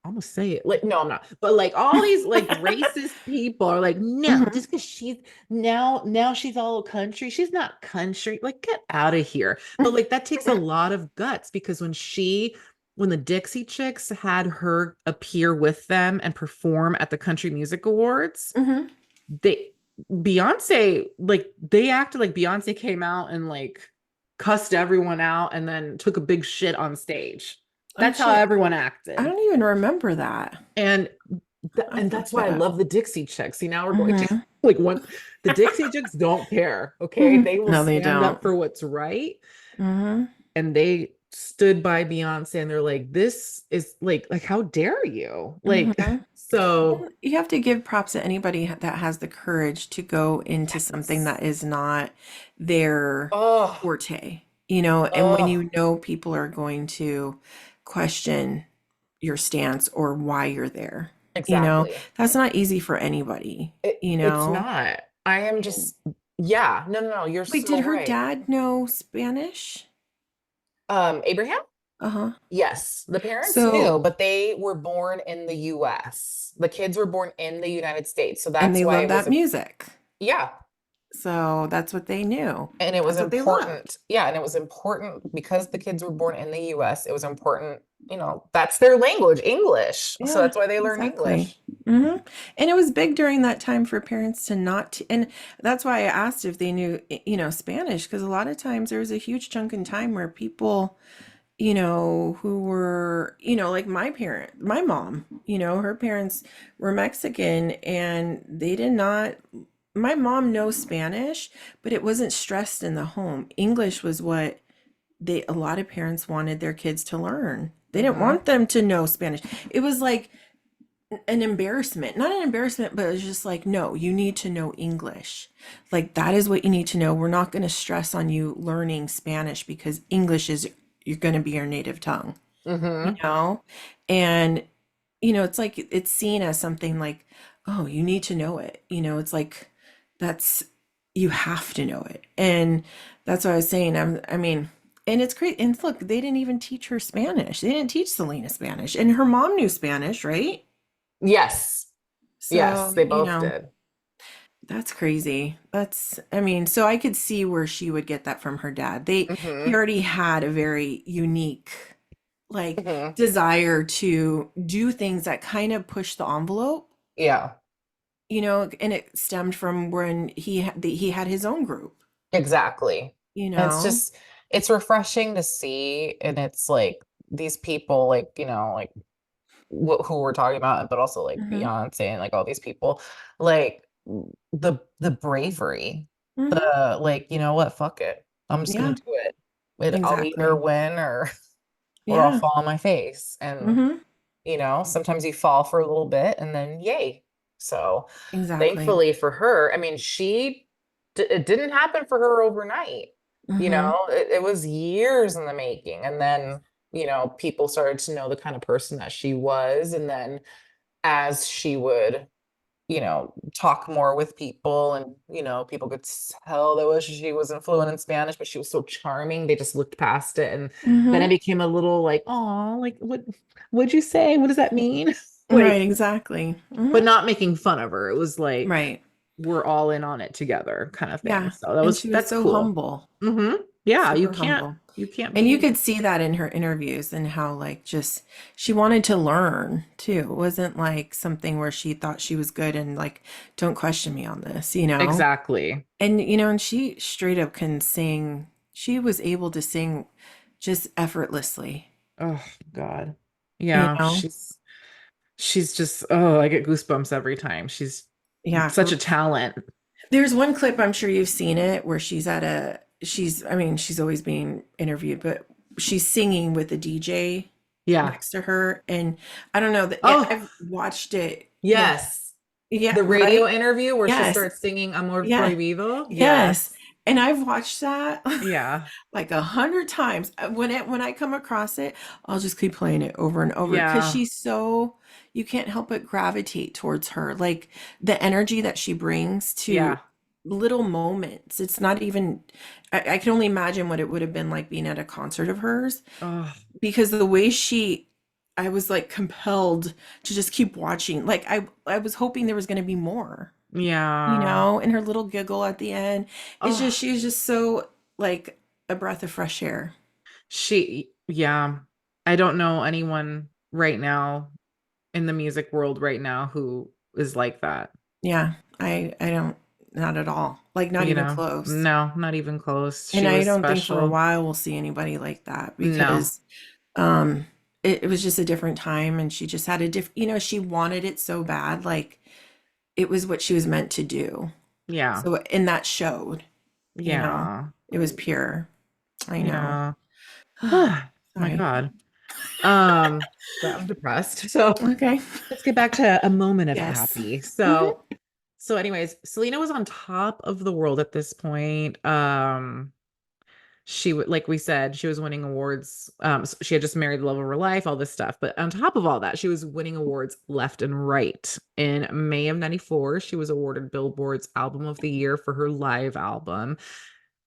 Speaker 1: I'm gonna say it like, no, I'm not, but like all these like racist people are like, no,
Speaker 2: Hmm.
Speaker 1: just because she's now she's all country, she's not country, like get out of here. But like that takes a lot of guts because when the Dixie Chicks had her appear with them and perform at the Country Music Awards,
Speaker 2: Hmm.
Speaker 1: they Beyonce, like they acted like Beyonce came out and like cussed everyone out and then took a big shit on stage.
Speaker 2: Oh
Speaker 1: That's how
Speaker 2: shit.
Speaker 1: everyone
Speaker 2: I
Speaker 1: acted.
Speaker 2: don't even remember that.
Speaker 1: And
Speaker 2: I
Speaker 1: and
Speaker 2: look
Speaker 1: that's why I
Speaker 2: that.
Speaker 1: love the Dixie Chicks. See, now we're going to
Speaker 2: Hmm.
Speaker 1: like one the Dixie Chicks don't care, okay?
Speaker 2: Hmm.
Speaker 1: They will
Speaker 2: No, they
Speaker 1: stand
Speaker 2: don't.
Speaker 1: up for what's right,
Speaker 2: Hmm.
Speaker 1: and they stood by Beyonce and they're like, this is like how dare you? Like
Speaker 2: Hmm.
Speaker 1: so
Speaker 2: And you have to give props to anybody that has the courage to go into something
Speaker 1: yes.
Speaker 2: that is not their
Speaker 1: Oh,
Speaker 2: forte, you know, and when
Speaker 1: oh,
Speaker 2: you know people are going to question your stance or why you're there, you know,
Speaker 1: exactly.
Speaker 2: that's not easy for anybody, you
Speaker 1: It's
Speaker 2: know.
Speaker 1: not. I am just yeah, no, you're
Speaker 2: Wait, did
Speaker 1: so
Speaker 2: her
Speaker 1: right.
Speaker 2: dad know Spanish?
Speaker 1: Abraham?
Speaker 2: Uh-huh.
Speaker 1: Yes, the parents knew,
Speaker 2: So,
Speaker 1: but they were born in the US. The kids were born in the United States. So
Speaker 2: and
Speaker 1: that's
Speaker 2: they
Speaker 1: why
Speaker 2: love
Speaker 1: it was
Speaker 2: that
Speaker 1: a
Speaker 2: music.
Speaker 1: yeah,
Speaker 2: So that's what they knew.
Speaker 1: and it was
Speaker 2: That's what they loved.
Speaker 1: important. Yeah, and it was important because the kids were born in the US. It was important, that's their language, English. So
Speaker 2: Yeah,
Speaker 1: that's why they learned
Speaker 2: exactly.
Speaker 1: English.
Speaker 2: Hmm. And it was big during that time for parents to not, and that's why I asked if they knew, you know, Spanish, because a lot of times there was a huge chunk in time where people, you know, who were, you know, like my mom, you know, her parents were Mexican and they did not, my mom knows Spanish, but it wasn't stressed in the home. English was what a lot of parents wanted their kids to learn. They didn't
Speaker 1: Hmm.
Speaker 2: want them to know Spanish. It was like an embarrassment, not an embarrassment, but it's just like, no, you need to know English. Like, that is what you need to know. We're not going to stress on you learning Spanish because English is, you're going to be your native tongue, you
Speaker 1: Hmm.
Speaker 2: know? And, you know, it's like, it's seen as something like, oh, you need to know it. You know, it's like, that's, you have to know it. And that's what I was saying. I mean, and it's great. And look, they didn't even teach her Spanish. They didn't teach Selena Spanish. And her mom knew Spanish, right?
Speaker 1: Yes. Yes,
Speaker 2: So,
Speaker 1: they
Speaker 2: you
Speaker 1: both
Speaker 2: know,
Speaker 1: did.
Speaker 2: that's crazy. That's, I mean, so I could see where she would get that from her dad. He
Speaker 1: Hmm.
Speaker 2: already had a very unique, like,
Speaker 1: Hmm.
Speaker 2: desire to do things that kind of push the envelope,
Speaker 1: Yeah.
Speaker 2: you know, and it stemmed from when he had his own group,
Speaker 1: Exactly.
Speaker 2: you
Speaker 1: And it's
Speaker 2: know.
Speaker 1: just, it's refreshing to see. And it's like these people, like, like who we're talking about, but also like
Speaker 2: Hmm.
Speaker 1: Beyonce and like all these people, like the bravery,
Speaker 2: Hmm.
Speaker 1: the like, you know what, fuck it. I'm just gonna
Speaker 2: Yeah,
Speaker 1: do it. I'll either
Speaker 2: exactly.
Speaker 1: win or I'll
Speaker 2: Yeah.
Speaker 1: fall on my face. And
Speaker 2: Hmm.
Speaker 1: sometimes you fall for a little bit and then yay. So
Speaker 2: Exactly.
Speaker 1: thankfully for her, I mean, it didn't happen for her overnight.
Speaker 2: Hmm.
Speaker 1: It was years in the making. And then, people started to know the kind of person that she was. And then as she would, talk more with people and, people could tell that she wasn't fluent in Spanish, but she was so charming. They just looked past it. And then it
Speaker 2: Hmm.
Speaker 1: became a little like, oh, like what'd you say? What does that mean?
Speaker 2: Right,
Speaker 1: Like,
Speaker 2: exactly.
Speaker 1: but
Speaker 2: Hmm.
Speaker 1: not making fun of her. It was like
Speaker 2: Right.
Speaker 1: we're all in on it together kind of thing.
Speaker 2: Yeah.
Speaker 1: So
Speaker 2: And she was
Speaker 1: that's
Speaker 2: so
Speaker 1: cool.
Speaker 2: humble,
Speaker 1: Yeah,
Speaker 2: super humble.
Speaker 1: you can't
Speaker 2: And you
Speaker 1: be
Speaker 2: could see that in her interviews and how, like, just she wanted to learn too. It wasn't like something where she thought she was good and, like, don't question me on this, you know?
Speaker 1: exactly.
Speaker 2: And, you know, and she straight up can sing. She was able to sing just effortlessly,
Speaker 1: Oh God.
Speaker 2: you
Speaker 1: Yeah,
Speaker 2: know?
Speaker 1: she's just I get goosebumps every time. She's
Speaker 2: Yeah.
Speaker 1: such a talent.
Speaker 2: There's one clip, I'm sure you've seen it, where I mean, she's always being interviewed, but she's singing with a DJ
Speaker 1: Yeah.
Speaker 2: next to her. And I don't know that
Speaker 1: Oh,
Speaker 2: I've watched it. Like,
Speaker 1: yes.
Speaker 2: yeah,
Speaker 1: The
Speaker 2: right?
Speaker 1: radio interview where she
Speaker 2: Yes.
Speaker 1: starts singing Amor
Speaker 2: Yeah.
Speaker 1: Prohibido.
Speaker 2: Yes.
Speaker 1: Yes.
Speaker 2: And I've watched that
Speaker 1: Yeah.
Speaker 2: like 100 times. When I come across it, I'll just keep playing it over and over because
Speaker 1: Yeah.
Speaker 2: she's so, you can't help but gravitate towards her. Like the energy that she brings to
Speaker 1: Yeah.
Speaker 2: little moments. It's not even, I can only imagine what it would have been like being at a concert of hers
Speaker 1: Oh,
Speaker 2: because the way she, I was like compelled to just keep watching. Like I was hoping there was going to be more,
Speaker 1: yeah.
Speaker 2: and her little giggle at the end. It's just,
Speaker 1: Oh,
Speaker 2: she's just so like a breath of fresh air.
Speaker 1: yeah. I don't know anyone right now in the music world right now who is like that.
Speaker 2: Yeah, I don't, not at all. Like not
Speaker 1: You
Speaker 2: even
Speaker 1: know,
Speaker 2: close.
Speaker 1: no, not even close.
Speaker 2: And
Speaker 1: She
Speaker 2: I
Speaker 1: was
Speaker 2: don't think for a
Speaker 1: special.
Speaker 2: while we'll see anybody like that
Speaker 1: No.
Speaker 2: because it was just a different time and she just had a different, she wanted it so bad. Like it was what she was meant to do.
Speaker 1: Yeah.
Speaker 2: So, and that showed, you know,
Speaker 1: Yeah.
Speaker 2: it was pure. I know.
Speaker 1: Yeah. My
Speaker 2: Sorry.
Speaker 1: God. But I'm depressed. So
Speaker 2: Okay.
Speaker 1: let's get back to a moment of
Speaker 2: Yes.
Speaker 1: happy.
Speaker 2: Hmm.
Speaker 1: So anyways, Selena was on top of the world at this point. She would, like we said, she was winning awards. So she had just married the love of her life, all this stuff. But on top of all that, she was winning awards left and right. In May of 94, she was awarded Billboard's Album of the Year for her live album.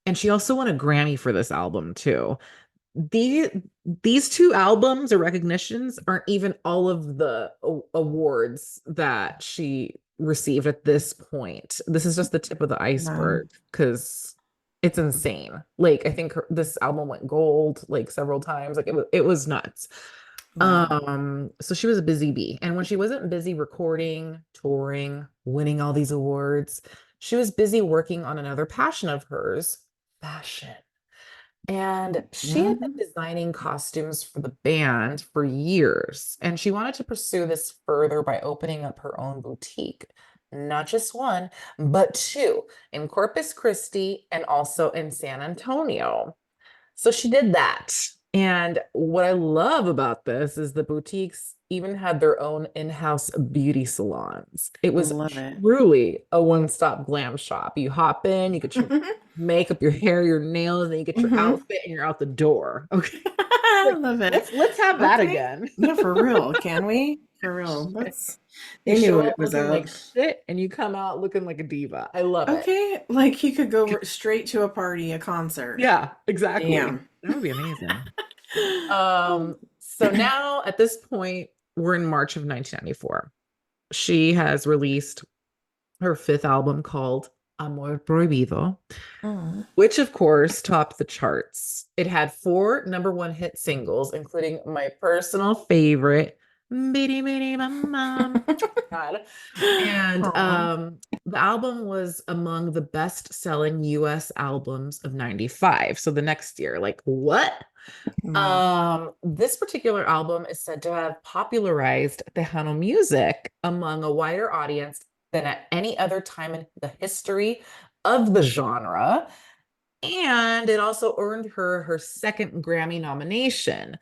Speaker 1: And she also won a Grammy for this album too. the these two albums or recognitions aren't even all of the awards that she received at this point. This is just the tip of the
Speaker 2: Wow.
Speaker 1: iceberg because it's insane. Like I think this album went gold like several times. Like it was nuts.
Speaker 2: Wow.
Speaker 1: So she was a busy bee. And when she wasn't busy recording, touring, winning all these awards, she was busy working on another passion of hers, fashion. And she had been
Speaker 2: Hmm.
Speaker 1: designing costumes for the band for years, and she wanted to pursue this further by opening up her own boutique. Not just one, but two in Corpus Christi and also in San Antonio. So she did that. And what I love about this is the boutiques even had their own in-house beauty salons. It was
Speaker 2: Love it.
Speaker 1: truly a one-stop glam shop. You hop in, you get your makeup, your hair, your nails, and then you get your
Speaker 2: Hmm.
Speaker 1: outfit and you're out the door. Okay.
Speaker 2: I
Speaker 1: Like
Speaker 2: love it.
Speaker 1: let's have that
Speaker 2: Okay.
Speaker 1: again.
Speaker 2: No, for real. Can we? For real.
Speaker 1: You
Speaker 2: They knew
Speaker 1: show
Speaker 2: what
Speaker 1: up
Speaker 2: it was
Speaker 1: looking like
Speaker 2: up.
Speaker 1: shit and you come out looking like a diva. I love it.
Speaker 2: Okay. Like you could go straight to a party, a concert.
Speaker 1: Yeah, exactly.
Speaker 2: Damn.
Speaker 1: That would be amazing. So now at this point, we're in March of 1994. She has released her fifth album called Amor Prohibido,
Speaker 2: Mm.
Speaker 1: which of course topped the charts. It had four number one hit singles, including my personal favorite, Bitty Bitty Mama. God. And
Speaker 2: Aw.
Speaker 1: the album was among the best-selling US albums of 95. So the next year, like what?
Speaker 2: Wow.
Speaker 1: This particular album is said to have popularized Tejano music among a wider audience than at any other time in the history of the genre. And it also earned her her second Grammy nomination.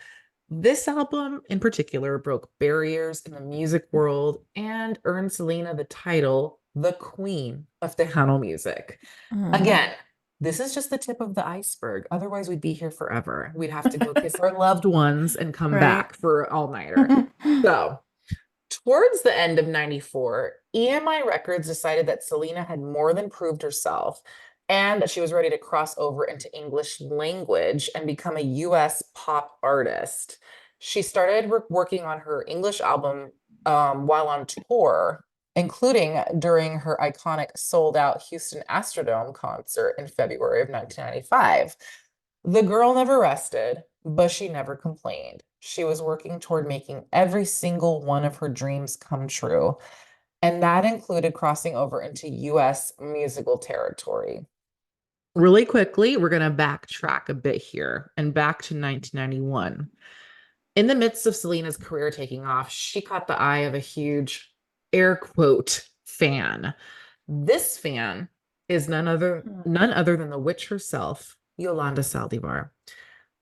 Speaker 1: This album in particular broke barriers in the music world and earned Selena the title the Queen of Tejano music.
Speaker 2: Mm.
Speaker 1: Again, this is just the tip of the iceberg. Otherwise, we'd be here forever. We'd have to go kiss our loved ones and come
Speaker 2: Right.
Speaker 1: back for all-nighter. So, towards the end of 94, EMI Records decided that Selena had more than proved herself and that she was ready to cross over into English language and become a US pop artist. She started working on her English album while on tour, including during her iconic sold out Houston Astrodome concert in February of 1995. The girl never rested, but she never complained. She was working toward making every single one of her dreams come true, and that included crossing over into US musical territory. Really quickly, we're going to backtrack a bit here and back to 1991. In the midst of Selena's career taking off, she caught the eye of a huge air quote fan. This fan is none other than the witch herself, Yolanda Saldivar.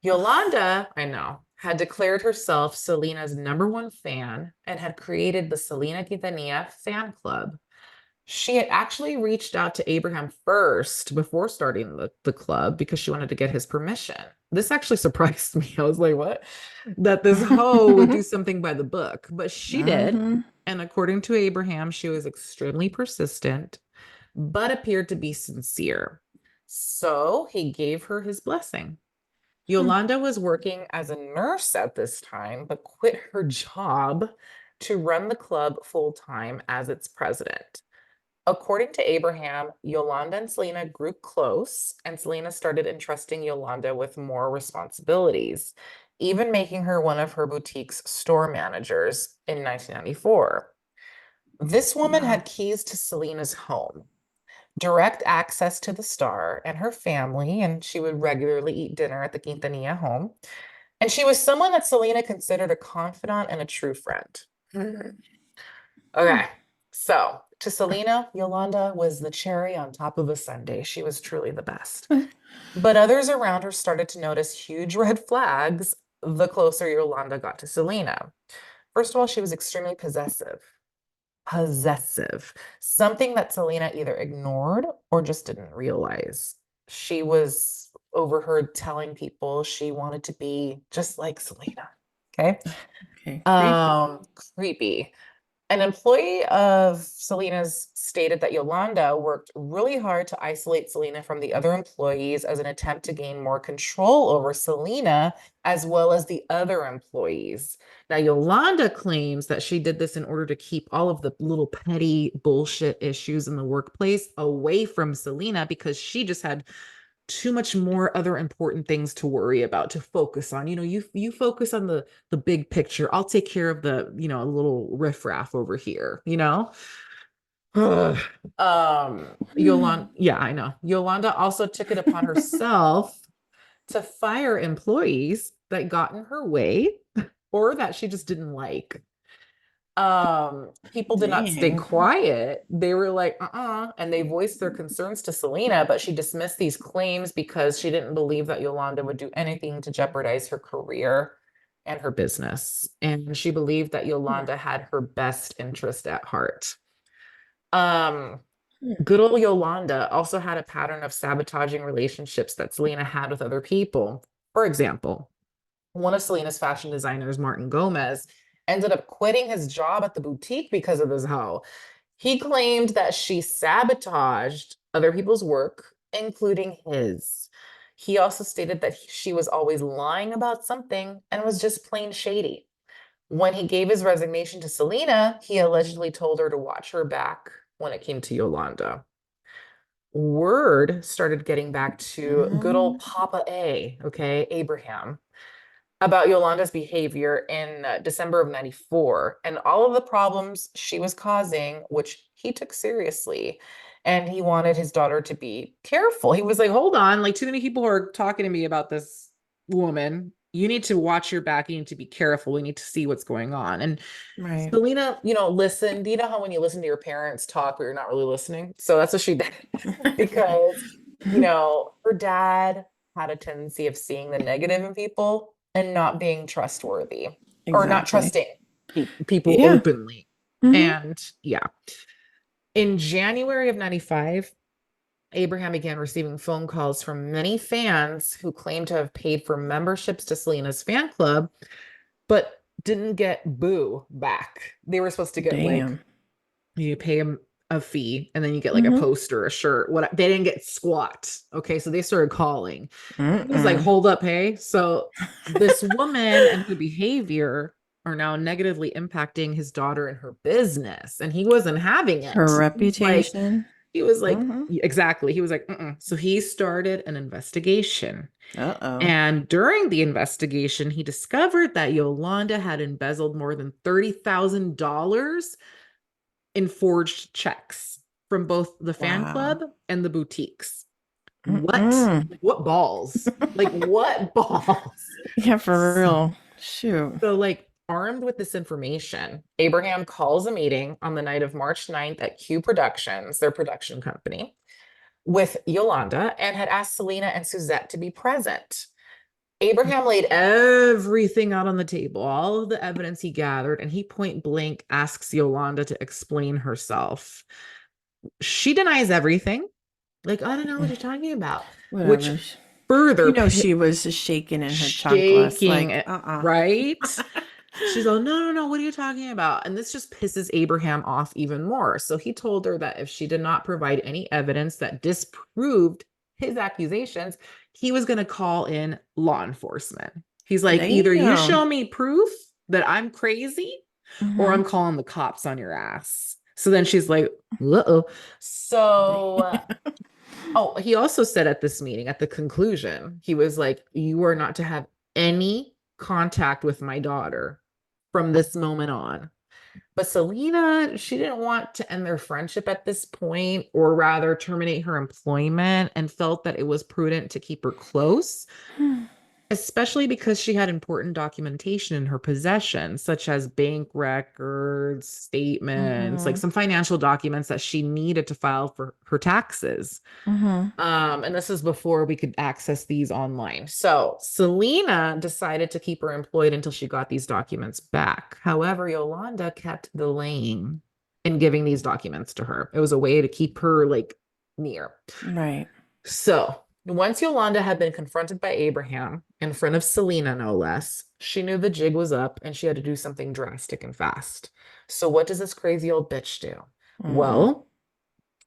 Speaker 1: Yolanda, I know, had declared herself Selena's number one fan and had created the Selena Quintanilla fan club. She had actually reached out to Abraham first before starting the club because she wanted to get his permission. This actually surprised me. I was like, what? That this hoe would do something by the book. But she did.
Speaker 2: Hmm.
Speaker 1: And according to Abraham, she was extremely persistent, but appeared to be sincere. So he gave her his blessing. Yolanda was working as a nurse at this time, but quit her job to run the club full time as its president. According to Abraham, Yolanda and Selena grew close, and Selena started entrusting Yolanda with more responsibilities, even making her one of her boutique's store managers in 1994. This woman
Speaker 2: Wow.
Speaker 1: had keys to Selena's home, direct access to the star and her family, and she would regularly eat dinner at the Quintanilla home. And she was someone that Selena considered a confidant and a true friend. Mhm.
Speaker 2: Hmm.
Speaker 1: Okay, so to Selena, Yolanda was the cherry on top of a sundae. She was truly the best. But others around her started to notice huge red flags the closer Yolanda got to Selena. First of all, she was extremely possessive. Possessive, something that Selena either ignored or just didn't realize. She was overheard telling people she wanted to be just like Selena. Okay.
Speaker 2: Okay, creepy.
Speaker 1: Creepy. An employee of Selena's stated that Yolanda worked really hard to isolate Selena from the other employees as an attempt to gain more control over Selena as well as the other employees. Now, Yolanda claims that she did this in order to keep all of the little petty bullshit issues in the workplace away from Selena because she just had too much more other important things to worry about, to focus on. You focus on the big picture. I'll take care of the, a little riffraff over here, Ugh.
Speaker 2: Hmm.
Speaker 1: Yeah, I know. Yolanda also took it upon herself to fire employees that got in her way or that she just didn't like. People did not stay
Speaker 2: Dang.
Speaker 1: quiet. They were like, and they voiced their concerns to Selena, but she dismissed these claims because she didn't believe that Yolanda would do anything to jeopardize her career and her business. And she believed that Yolanda had her best interest at heart. Um,
Speaker 2: Hmm.
Speaker 1: Good old Yolanda also had a pattern of sabotaging relationships that Selena had with other people. For example, one of Selena's fashion designers, Martin Gomez, ended up quitting his job at the boutique because of this hoe. He claimed that she sabotaged other people's work, including his. He also stated that she was always lying about something and was just plain shady. When he gave his resignation to Selena, he allegedly told her to watch her back when it came to Yolanda. Word started getting back to good
Speaker 2: Hmm.
Speaker 1: old Papa A, okay, Abraham, about Yolanda's behavior in December of 94 and all of the problems she was causing, which he took seriously. And he wanted his daughter to be careful. He was like, hold on, like too many people are talking to me about this woman. You need to watch your back. You need to be careful. We need to see what's going on. And
Speaker 2: Right.
Speaker 1: Selena, listened. You know how when you listen to your parents talk, but you're not really listening? So that's what she did because, her dad had a tendency of seeing the negative in people and not being trustworthy or not
Speaker 2: Exactly.
Speaker 1: trusting people
Speaker 2: Yeah.
Speaker 1: openly.
Speaker 2: Hmm.
Speaker 1: And yeah, in January of 95, Abraham began receiving phone calls from many fans who claimed to have paid for memberships to Selena's fan club, but didn't get boo back. They were supposed to get like,
Speaker 2: Damn.
Speaker 1: you pay them a fee and then you get like a
Speaker 2: Hmm.
Speaker 1: poster, a shirt. What they didn't get squat. Okay, so they started calling. He was like,
Speaker 2: Mm-mm.
Speaker 1: hold up, hey. So this woman and her behavior are now negatively impacting his daughter and her business. And he wasn't having
Speaker 2: Her
Speaker 1: it.
Speaker 2: reputation.
Speaker 1: He was like,
Speaker 2: Hmm.
Speaker 1: exactly. He was like, mm-mm. So he started an investigation.
Speaker 2: Uh-oh.
Speaker 1: And during the investigation, he discovered that Yolanda had embezzled more than $30,000 in forged checks from both the fan
Speaker 2: Wow.
Speaker 1: club and the boutiques. What?
Speaker 2: Mm-mm.
Speaker 1: What balls? Like what balls?
Speaker 2: Yeah, for real. Shoot.
Speaker 1: So like armed with this information, Abraham calls a meeting on the night of March 9th at Q Productions, their production company, with Yolanda and had asked Selena and Suzette to be present. Abraham laid everything out on the table, all of the evidence he gathered, and he point blank asks Yolanda to explain herself. She denies everything. Like, I don't know what you're talking about, which
Speaker 2: Whatever.
Speaker 1: further
Speaker 2: You know, she was just shaking in her chunkless,
Speaker 1: shaking
Speaker 2: like,
Speaker 1: it, right? She's like, no, no, no, what are you talking about? And this just pisses Abraham off even more. So he told her that if she did not provide any evidence that disproved his accusations, he was going to call in law enforcement. He's like, either you
Speaker 2: damn.
Speaker 1: show me proof that I'm crazy or
Speaker 2: Mm-hmm.
Speaker 1: I'm calling the cops on your ass. So then she's like, uh-oh. So oh, he also said at this meeting, at the conclusion, he was like, you are not to have any contact with my daughter from this moment on. But Selena, she didn't want to end their friendship at this point, or rather terminate her employment, and felt that it was prudent to keep her close, especially because she had important documentation in her possession, such as bank records, statements, like
Speaker 2: Mm-hmm.
Speaker 1: some financial documents that she needed to file for her taxes.
Speaker 2: Mm-hmm.
Speaker 1: And this is before we could access these online. So Selena decided to keep her employed until she got these documents back. However, Yolanda kept delaying in giving these documents to her. It was a way to keep her like near.
Speaker 2: Right.
Speaker 1: So once Yolanda had been confronted by Abraham in front of Selena, no less, she knew the jig was up and she had to do something drastic and fast. So what does this crazy old bitch do?
Speaker 2: Mm.
Speaker 1: Well,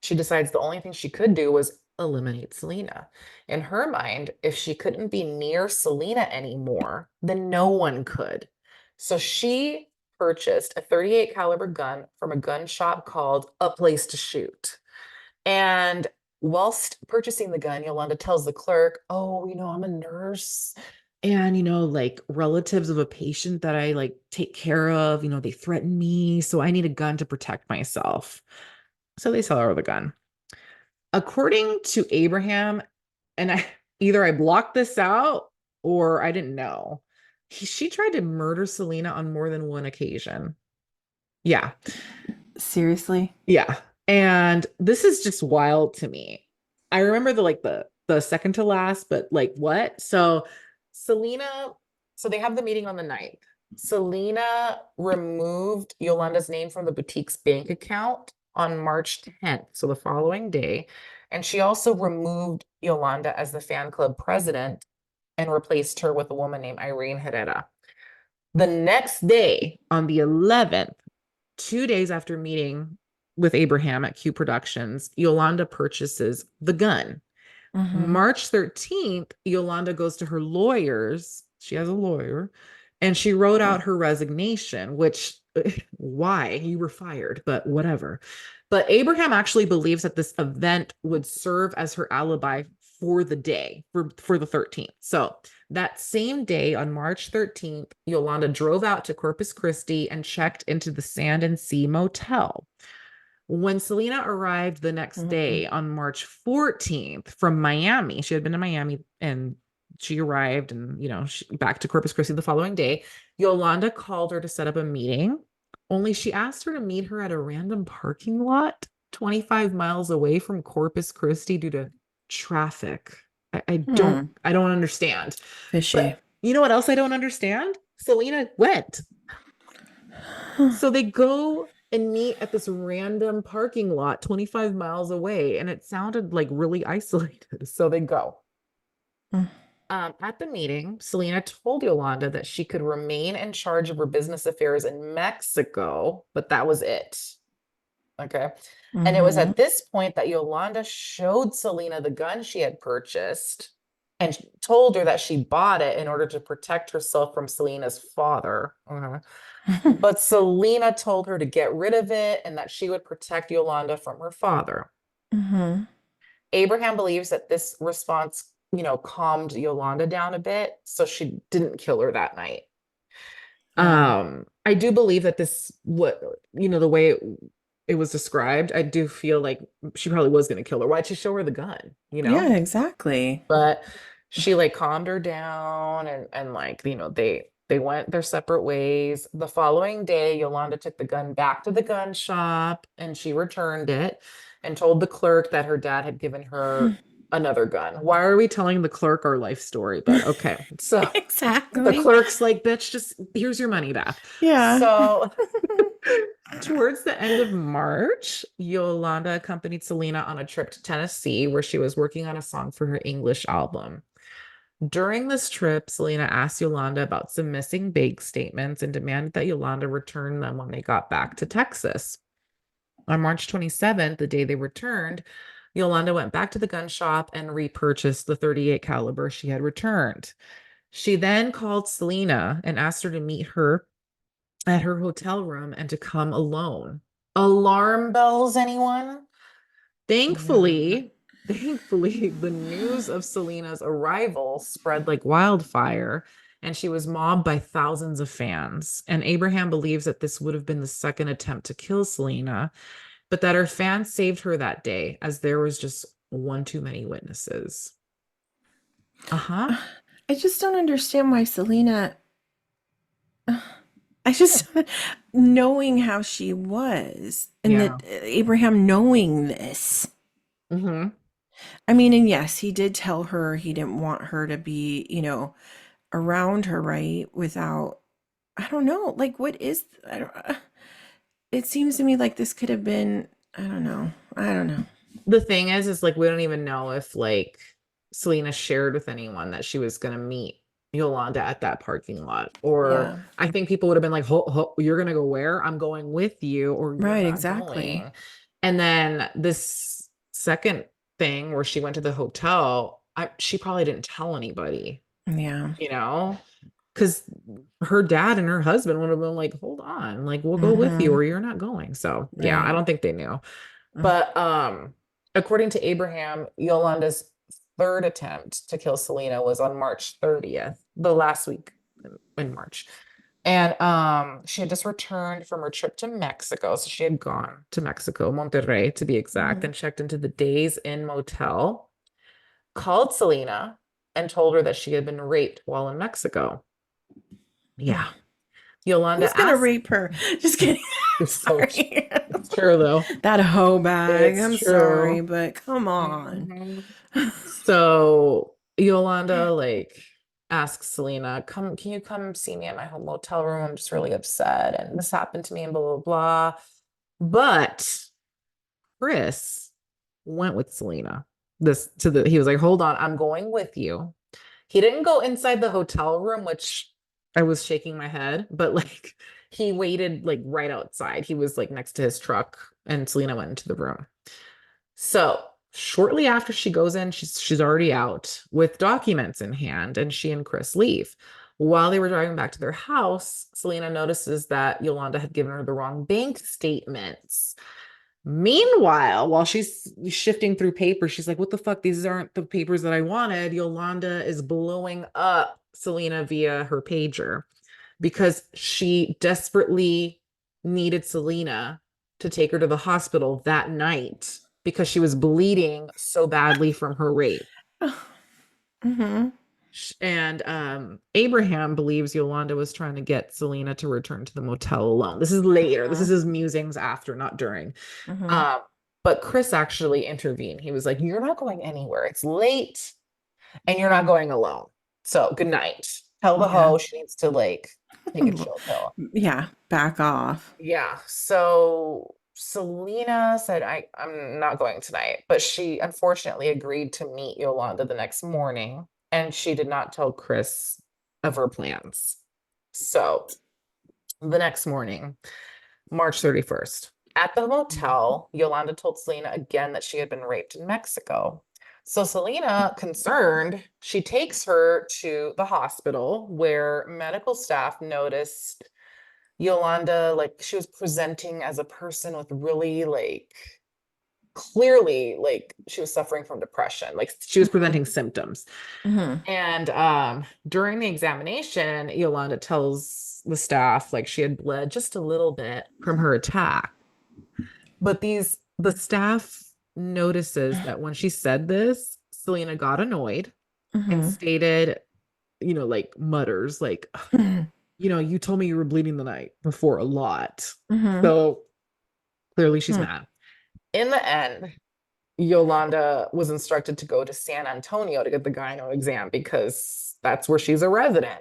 Speaker 1: she decides the only thing she could do was eliminate Selena. In her mind, if she couldn't be near Selena anymore, then no one could. So she purchased a 38 caliber gun from a gun shop called A Place to Shoot. And whilst purchasing the gun, Yolanda tells the clerk, "Oh, I'm a nurse. And, like relatives of a patient that I like take care of, they threaten me. So I need a gun to protect myself." So they sell her the gun. According to Abraham, and I blocked this out or I didn't know. She tried to murder Selena on more than one occasion. Yeah.
Speaker 2: Seriously?
Speaker 1: Yeah. And this is just wild to me. I remember the second to last, but like what? So Selena, so they have the meeting on the 9th. Selena removed Yolanda's name from the boutique's bank account on March 10th, so the following day. And she also removed Yolanda as the fan club president and replaced her with a woman named Irene Herrera. The next day, on the 11th, 2 days after meeting with Abraham at Q Productions, Yolanda purchases the gun.
Speaker 2: Mm-hmm.
Speaker 1: March 13th, Yolanda goes to her lawyers. She has a lawyer, and she wrote out her resignation, which, why? You were fired, but whatever. But Abraham actually believes that this event would serve as her alibi for the day, for the 13th. So that same day on March 13th, Yolanda drove out to Corpus Christi and checked into the Sand and Sea Motel. When Selena arrived the next
Speaker 2: Mm-hmm.
Speaker 1: day on March 14th from Miami, she had been to Miami and she arrived and, back to Corpus Christi the following day. Yolanda called her to set up a meeting, only she asked her to meet her at a random parking lot 25 miles away from Corpus Christi due to traffic. I don't
Speaker 2: Hmm.
Speaker 1: I don't understand.
Speaker 2: Fishy.
Speaker 1: But you know what else I don't understand? Selena went. So they go and meet at this random parking lot 25 miles away, and it sounded like really isolated. So they go.
Speaker 2: Mm.
Speaker 1: At the meeting, Selena told Yolanda that she could remain in charge of her business affairs in Mexico, but that was it. Okay. And it was
Speaker 2: Mm-hmm.
Speaker 1: at this point that Yolanda showed Selena the gun she had purchased and told her that she bought it in order to protect herself from Selena's father. But Selena told her to get rid of it and that she would protect Yolanda from her father.
Speaker 2: Mm-hmm.
Speaker 1: Abraham believes that this response, calmed Yolanda down a bit, so she didn't kill her that night.
Speaker 2: Yeah.
Speaker 1: I do believe that the way it was described, I do feel like she probably was going to kill her. Why'd she show her the gun,
Speaker 2: Yeah, exactly.
Speaker 1: But she like calmed her down and like, they went their separate ways. The following day, Yolanda took the gun back to the gun shop and she returned it and told the clerk that her dad had given her another gun. Why are we telling the clerk our life story? But okay. So the
Speaker 2: Exactly.
Speaker 1: clerk's like, bitch, just here's your money back.
Speaker 2: Yeah.
Speaker 1: So Towards the end of March, Yolanda accompanied Selena on a trip to Tennessee where she was working on a song for her English album. During this trip, Selena asked Yolanda about some missing bank statements and demanded that Yolanda return them when they got back to Texas. On March 27th, the day they returned, Yolanda went back to the gun shop and repurchased the 38 caliber she had returned. She then called Selena and asked her to meet her at her hotel room and to come alone. Alarm bells, anyone?
Speaker 2: Yeah.
Speaker 1: Thankfully, the news of Selena's arrival spread like wildfire, and she was mobbed by thousands of fans. And Abraham believes that this would have been the second attempt to kill Selena, but that her fans saved her that day as there was just one too many witnesses. Uh-huh.
Speaker 2: I just don't understand why Selena. I just knowing how she was, and
Speaker 1: Yeah.
Speaker 2: that Abraham knowing this.
Speaker 1: Mm-hmm.
Speaker 2: I mean, and yes, he did tell her he didn't want her to be, around her, right? Without, I don't know, like what is, I don't, it seems to me like this could have been, I don't know. I don't know.
Speaker 1: The thing is like we don't even know if like Selena shared with anyone that she was gonna meet Yolanda at that parking lot. Or
Speaker 2: Yeah.
Speaker 1: I think people would have been like, you're gonna go where? I'm going with you, or you're
Speaker 2: Right,
Speaker 1: not
Speaker 2: exactly.
Speaker 1: going. And then this second thing where she went to the hotel, she probably didn't tell anybody,
Speaker 2: Yeah.
Speaker 1: you know, because her dad and her husband would have been like, hold on, like we'll go with you
Speaker 2: Mm-hmm.
Speaker 1: or you're not going. So yeah, I
Speaker 2: Right.
Speaker 1: don't think they knew.
Speaker 2: Mm.
Speaker 1: But according to Abraham, Yolanda's third attempt to kill Selena was on March 30th, the last week in March. And she had just returned from her trip to Mexico. So she had gone to Mexico, Monterrey to be exact,
Speaker 2: Mhm.
Speaker 1: and checked into the Days Inn motel, called Selena, and told her that she had been raped while in Mexico. Yeah.
Speaker 2: Who's
Speaker 1: Yolanda
Speaker 2: gonna
Speaker 1: asked,
Speaker 2: rape her? Just kidding.
Speaker 1: it's so
Speaker 2: Sorry.
Speaker 1: it's true though.
Speaker 2: That hoe bag.
Speaker 1: It's
Speaker 2: I'm sorry,
Speaker 1: true.
Speaker 2: but come on.
Speaker 1: Mhm. So Yolanda like asks Selena, can you come see me at my home motel room? I'm just really upset. And this happened to me and blah, blah, blah. But Chris went with Selena. He was like, hold on, I'm going with you. He didn't go inside the hotel room, which I was shaking my head, but like he waited like right outside. He was like next to his truck, and Selena went into the room. So shortly after she goes in, she's already out with documents in hand, and she and Chris leave. While they were driving back to their house, Selena notices that Yolanda had given her the wrong bank statements. Meanwhile, while she's shifting through papers, she's like, what the fuck? These aren't the papers that I wanted. Yolanda is blowing up Selena via her pager because she desperately needed Selena to take her to the hospital that night because she was bleeding so badly from her rape.
Speaker 2: Mm-hmm.
Speaker 1: And Abraham believes Yolanda was trying to get Selena to return to the motel alone. This is later. This is his musings after, not during.
Speaker 2: Mm-hmm.
Speaker 1: Um, but Chris actually intervened. He was like, you're not going anywhere. It's late and you're not going alone. So good night. Tell the
Speaker 2: Yeah.
Speaker 1: hoe she needs to like take a chill pill.
Speaker 2: Yeah. Back off.
Speaker 1: Yeah. So Selena said, I'm not going tonight, but she unfortunately agreed to meet Yolanda the next morning, and she did not tell Chris of her plans. So the next morning, March 31st, at the motel, Yolanda told Selena again that she had been raped in Mexico. So Selena, concerned, she takes her to the hospital where medical staff noticed Yolanda, like she was presenting as a person with really like clearly like she was suffering from depression. Like she was
Speaker 2: Mm-hmm.
Speaker 1: presenting symptoms.
Speaker 2: Mm-hmm.
Speaker 1: And during the examination, Yolanda tells the staff like she had bled just a little bit from her attack. But the staff notices that when she said this, Selena got annoyed and
Speaker 2: Mm-hmm.
Speaker 1: stated, like mutters like, you told me you were bleeding the night before a lot.
Speaker 2: Mm-hmm.
Speaker 1: So clearly she's mad. In the end, Yolanda was instructed to go to San Antonio to get the gyno exam because that's where she's a resident.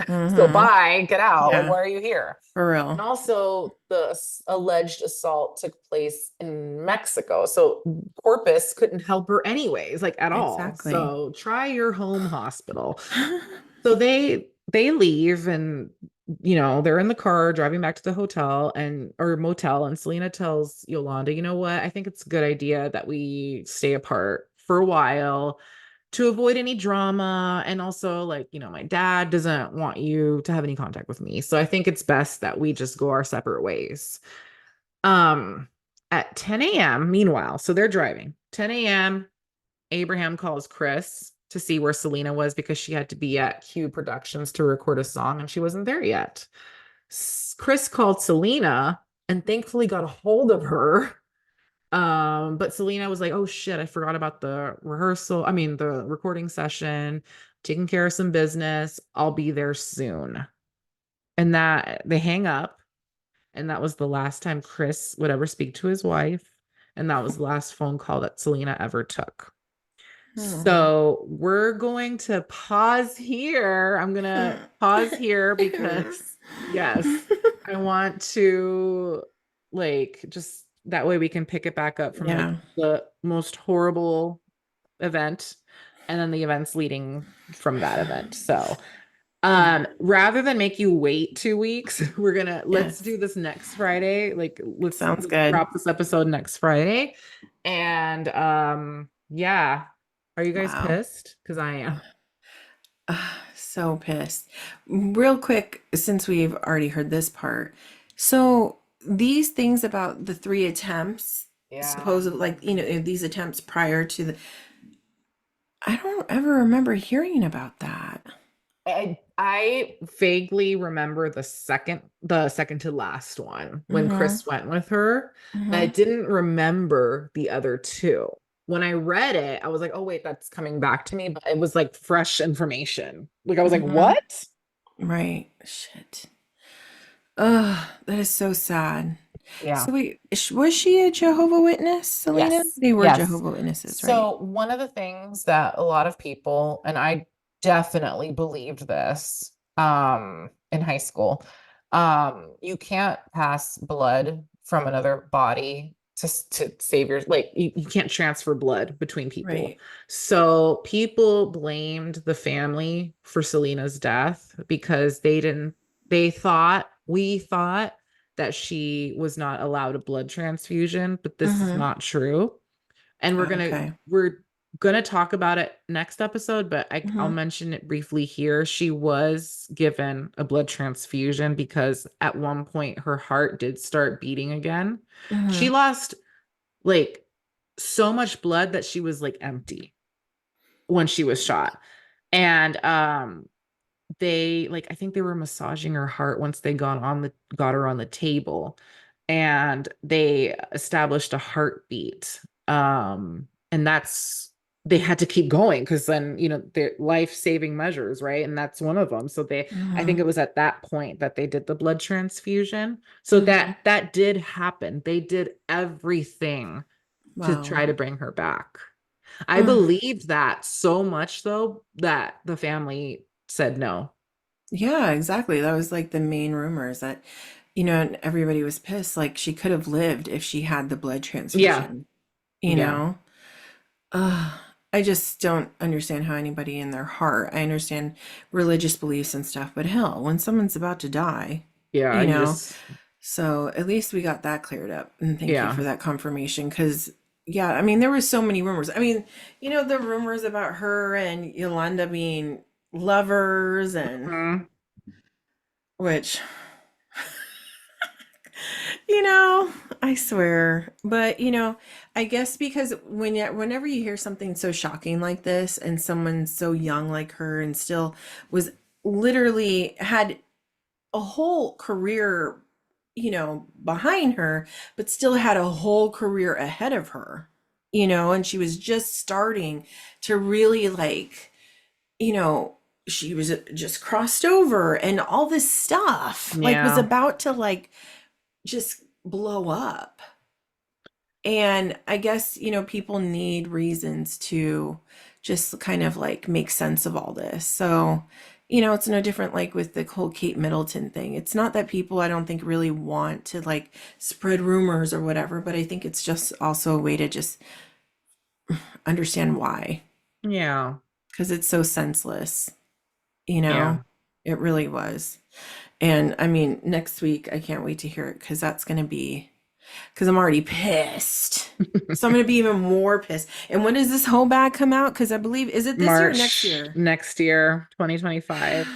Speaker 1: So
Speaker 2: Mm-hmm.
Speaker 1: bye, get out. Like,
Speaker 2: Yeah,
Speaker 1: why are you here?
Speaker 2: for
Speaker 1: And
Speaker 2: real.
Speaker 1: also, the alleged assault took place in Mexico. So Corpus couldn't help her anyways, like at all.
Speaker 2: Exactly.
Speaker 1: So try your home hospital. So they leave and they're in the car driving back to the hotel and or motel, and Selena tells Yolanda, you know what? I think it's a good idea that we stay apart for a while to avoid any drama, and also like, my dad doesn't want you to have any contact with me. So I think it's best that we just go our separate ways. Um at 10 a.m. meanwhile, so they're driving. 10 a.m. Abraham calls Chris to see where Selena was because she had to be at Q Productions to record a song and she wasn't there yet. Chris called Selena and thankfully got a hold of her. But Selena was like, "Oh shit, I forgot about the rehearsal. I mean, the recording session, taking care of some business. I'll be there soon." And that they hang up, and that was the last time Chris would ever speak to his wife, and that was the last phone call that Selena ever took.
Speaker 2: Hmm.
Speaker 1: So we're going to pause here. I'm going to pause here because, yes, I want to, like, just that way we can pick it back up from like
Speaker 2: Yeah.
Speaker 1: the most horrible event and then the events leading from that event. So, rather than make you wait 2 weeks, let's
Speaker 2: Yes.
Speaker 1: do this next Friday. Like,
Speaker 2: Sounds
Speaker 1: let's
Speaker 2: good.
Speaker 1: drop this episode next Friday. And yeah. Are you guys
Speaker 2: Wow.
Speaker 1: pissed? Because I am.
Speaker 2: So pissed. Real quick, since we've already heard this part. So these things about the three attempts,
Speaker 1: Yeah.
Speaker 2: supposedly, like, these attempts prior to I don't ever remember hearing about that.
Speaker 1: I vaguely remember the second to last one when
Speaker 2: Mm-hmm.
Speaker 1: Chris went with her. I
Speaker 2: Mm-hmm.
Speaker 1: didn't remember the other two. When I read it, I was like, oh wait, that's coming back to me, but it was like fresh information. Like I was like,
Speaker 2: Mm-hmm.
Speaker 1: what?
Speaker 2: Right. Shit. Ugh, that is so sad.
Speaker 1: Yeah.
Speaker 2: So wait, was she a Jehovah Witness, Selena?
Speaker 1: Yes.
Speaker 2: They were
Speaker 1: Yes.
Speaker 2: Jehovah Witnesses, right?
Speaker 1: So one of the things that a lot of people, and I definitely believed this, in high school, you can't pass blood from another body to save your, like, you can't transfer blood between people.
Speaker 2: Right.
Speaker 1: So people blamed the family for Selena's death because we thought that she was not allowed a blood transfusion, but this is
Speaker 2: Mm-hmm.
Speaker 1: not true. And
Speaker 2: Okay.
Speaker 1: we're gonna talk about it next episode, but I'll
Speaker 2: Mm-hmm.
Speaker 1: mention it briefly here. She was given a blood transfusion because at one point her heart did start beating again. She
Speaker 2: Mm-hmm.
Speaker 1: lost like so much blood that she was like empty when she was shot. And they, like, I think they were massaging her heart once they got her on the table, and they established a heartbeat. And that's they had to keep going because then their life-saving measures, right? And that's one of them. So I think
Speaker 2: Mm-hmm.
Speaker 1: it was at that point that they did the blood transfusion. So
Speaker 2: Mm-hmm.
Speaker 1: that did happen. They did everything to
Speaker 2: Wow.
Speaker 1: try to bring her back. I
Speaker 2: Mm.
Speaker 1: believed that so much though that the family said no.
Speaker 2: Yeah, exactly. That was like the main rumors that, and everybody was pissed. Like she could have lived if she had the blood
Speaker 1: Yeah.
Speaker 2: transfusion, you
Speaker 1: Yeah.
Speaker 2: know? Ugh, I just don't understand how anybody in their heart, I understand religious beliefs and stuff, but hell, when someone's about to die,
Speaker 1: Yeah.
Speaker 2: you
Speaker 1: You
Speaker 2: know?
Speaker 1: just,
Speaker 2: So at least we got that cleared up. And thank you
Speaker 1: yeah.
Speaker 2: for that confirmation. Because, yeah, I mean, there was so many rumors. I mean, the rumors about her and Yolanda being lovers and
Speaker 1: Mhm.
Speaker 2: which, you know, I swear. But, I guess because whenever you hear something so shocking like this and someone so young like her and still was literally had a whole career, behind her, but still had a whole career ahead of her, and she was just starting to really like, you know, she was just crossed over and all this stuff like was
Speaker 1: Yeah.
Speaker 2: about to like just blow up. And I guess, people need reasons to just kind of like make sense of all this. So, it's no different like with the whole Kate Middleton thing. It's not that people, I don't think, really want to like spread rumors or whatever, but I think it's just also a way to just understand why,
Speaker 1: Yeah.
Speaker 2: because it's so senseless, you know?
Speaker 1: Yeah.
Speaker 2: It really was. And I mean, next week, I can't wait to hear it because that's going to be, because I'm already pissed. So I'm going to be even more pissed. And when does this whole bag come out? Because I believe, is it this year or next
Speaker 1: March
Speaker 2: year?
Speaker 1: next year, 2025.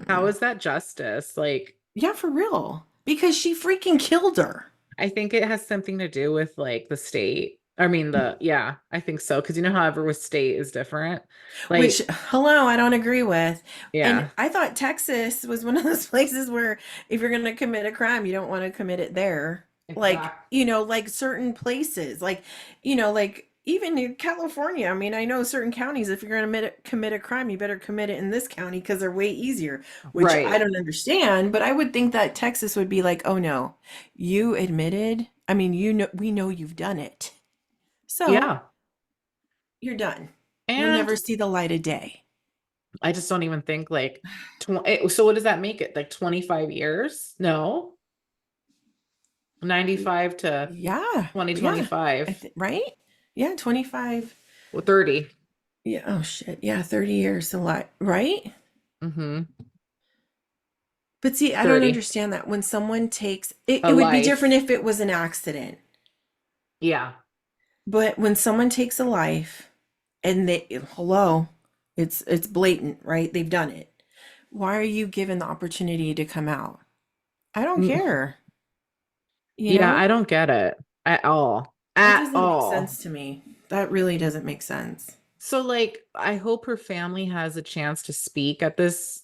Speaker 1: How
Speaker 2: Mm-mm.
Speaker 1: is that justice? Like,
Speaker 2: Yeah, for real. Because she freaking killed her.
Speaker 1: I think it has something to do with like the state. I mean, yeah, I think so. Because you know how every state is different.
Speaker 2: Which,
Speaker 1: Like,
Speaker 2: hello, I don't agree with. And
Speaker 1: yeah,
Speaker 2: I thought Texas was one of those places where if you're going to commit a crime, you don't want to commit it there. Like,
Speaker 1: exactly.
Speaker 2: like certain places, like even in California. I mean, I know certain counties, if you're going to commit a crime, you better commit it in this county because they're way easier, which I
Speaker 1: Right.
Speaker 2: don't understand. But I would think that Texas would be like, oh no, you admitted. I mean, we know you've done it. So
Speaker 1: Yeah.
Speaker 2: you're done. You'll
Speaker 1: And
Speaker 2: never see the light of day.
Speaker 1: I just don't even think like, so what does that make it? Like 25 years? No, 95 to
Speaker 2: Yeah. Yeah.
Speaker 1: 2025.
Speaker 2: Right? Yeah, 25.
Speaker 1: Well, 30.
Speaker 2: Yeah. Oh shit. Yeah, 30 years a lot, right?
Speaker 1: Mm-hmm.
Speaker 2: But see, I don't
Speaker 1: 30.
Speaker 2: understand that when someone takes it,
Speaker 1: A
Speaker 2: it would be different
Speaker 1: life.
Speaker 2: if it was an accident.
Speaker 1: Yeah.
Speaker 2: But when someone takes a life and hello, it's blatant, right? They've done it. Why are you given the opportunity to come out? I don't
Speaker 1: Mm,
Speaker 2: care, you
Speaker 1: yeah,
Speaker 2: know?
Speaker 1: I don't get it at all.
Speaker 2: That
Speaker 1: At
Speaker 2: doesn't make
Speaker 1: all.
Speaker 2: sense to me. That really doesn't make sense.
Speaker 1: So like I hope her family has a chance to speak at this,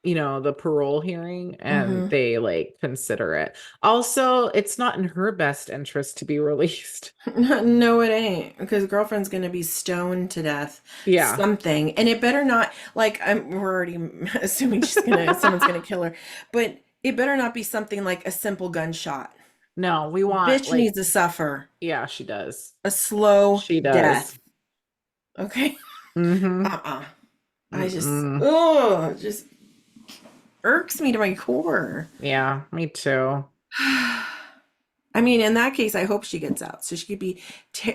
Speaker 1: the parole hearing and
Speaker 2: Mm-hmm.
Speaker 1: they like consider it. Also, it's not in her best interest to be released.
Speaker 2: No, it ain't. Because girlfriend's gonna be stoned to death.
Speaker 1: Yeah.
Speaker 2: Something. And it better not like we're already assuming someone's gonna kill her. But it better not be something like a simple gunshot.
Speaker 1: No, we want
Speaker 2: Bitch
Speaker 1: like
Speaker 2: needs to suffer
Speaker 1: yeah, she does.
Speaker 2: a slow
Speaker 1: She does.
Speaker 2: death. Okay?
Speaker 1: Mm-hmm.
Speaker 2: Uh-uh.
Speaker 1: Mm-mm.
Speaker 2: Just irks me to my core.
Speaker 1: Yeah, me too.
Speaker 2: I mean, in that case, I hope she gets out. So she could be,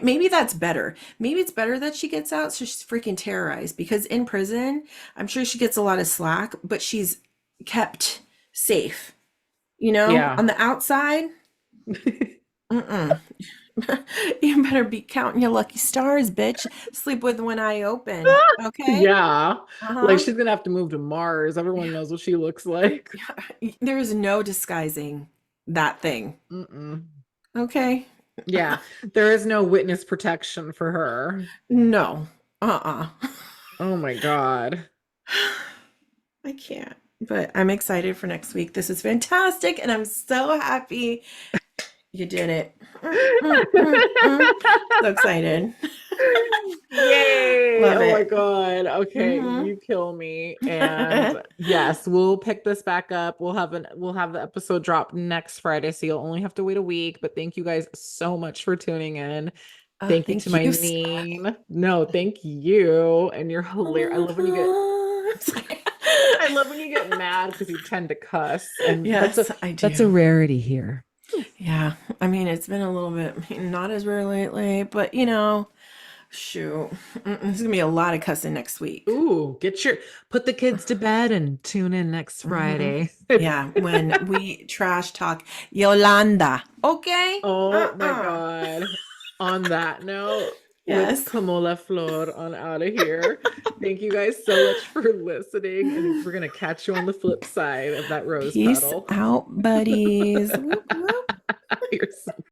Speaker 2: maybe that's better. Maybe it's better that she gets out so she's freaking terrorized because in prison, I'm sure she gets a lot of slack, but she's kept safe.
Speaker 1: Yeah.
Speaker 2: On the outside, mm-mm. You better be counting your lucky stars, bitch. Sleep with one eye open. Okay?
Speaker 1: Yeah. Like
Speaker 2: Uh-huh.
Speaker 1: she's gonna have to move to Mars. Everyone knows what she looks like.
Speaker 2: There is no disguising that thing.
Speaker 1: Mm-mm.
Speaker 2: Okay?
Speaker 1: Yeah. There is no witness protection for her.
Speaker 2: No. Uh-uh.
Speaker 1: Oh my God.
Speaker 2: I can't. But I'm excited for next week. This is fantastic, and I'm so happy you did it. So excited.
Speaker 1: Yay.
Speaker 2: Love
Speaker 1: Oh my
Speaker 2: it.
Speaker 1: God. Okay,
Speaker 2: Hmm.
Speaker 1: you kill me. And yes, we'll pick this back up. We'll have the episode drop next Friday, so you'll only have to wait a week. But thank you guys so much for tuning in. Thank you to
Speaker 2: Thank
Speaker 1: my
Speaker 2: you, Steph.
Speaker 1: Neen. No, thank you. And you're hilarious. I love when you get I love when you get mad because you tend to cuss. And that's a
Speaker 2: Yes, I
Speaker 1: that's
Speaker 2: do.
Speaker 1: a rarity here.
Speaker 2: Yeah. I mean, it's been a little bit not as rare lately, but shoot. There's gonna be a lot of cussing next week.
Speaker 1: Ooh, put the kids to bed and tune in next
Speaker 2: Hmm.
Speaker 1: Friday.
Speaker 2: Yeah, when we trash talk Yolanda. Okay?
Speaker 1: Oh my
Speaker 2: Uh-uh.
Speaker 1: God. On that note, with
Speaker 2: Yes.
Speaker 1: Como la Flor on out of here. Thank you guys so much for listening, and we're gonna catch you on the flip side of that rose
Speaker 2: Peace
Speaker 1: petal.
Speaker 2: out, buddies. Whoop, whoop.
Speaker 1: You're so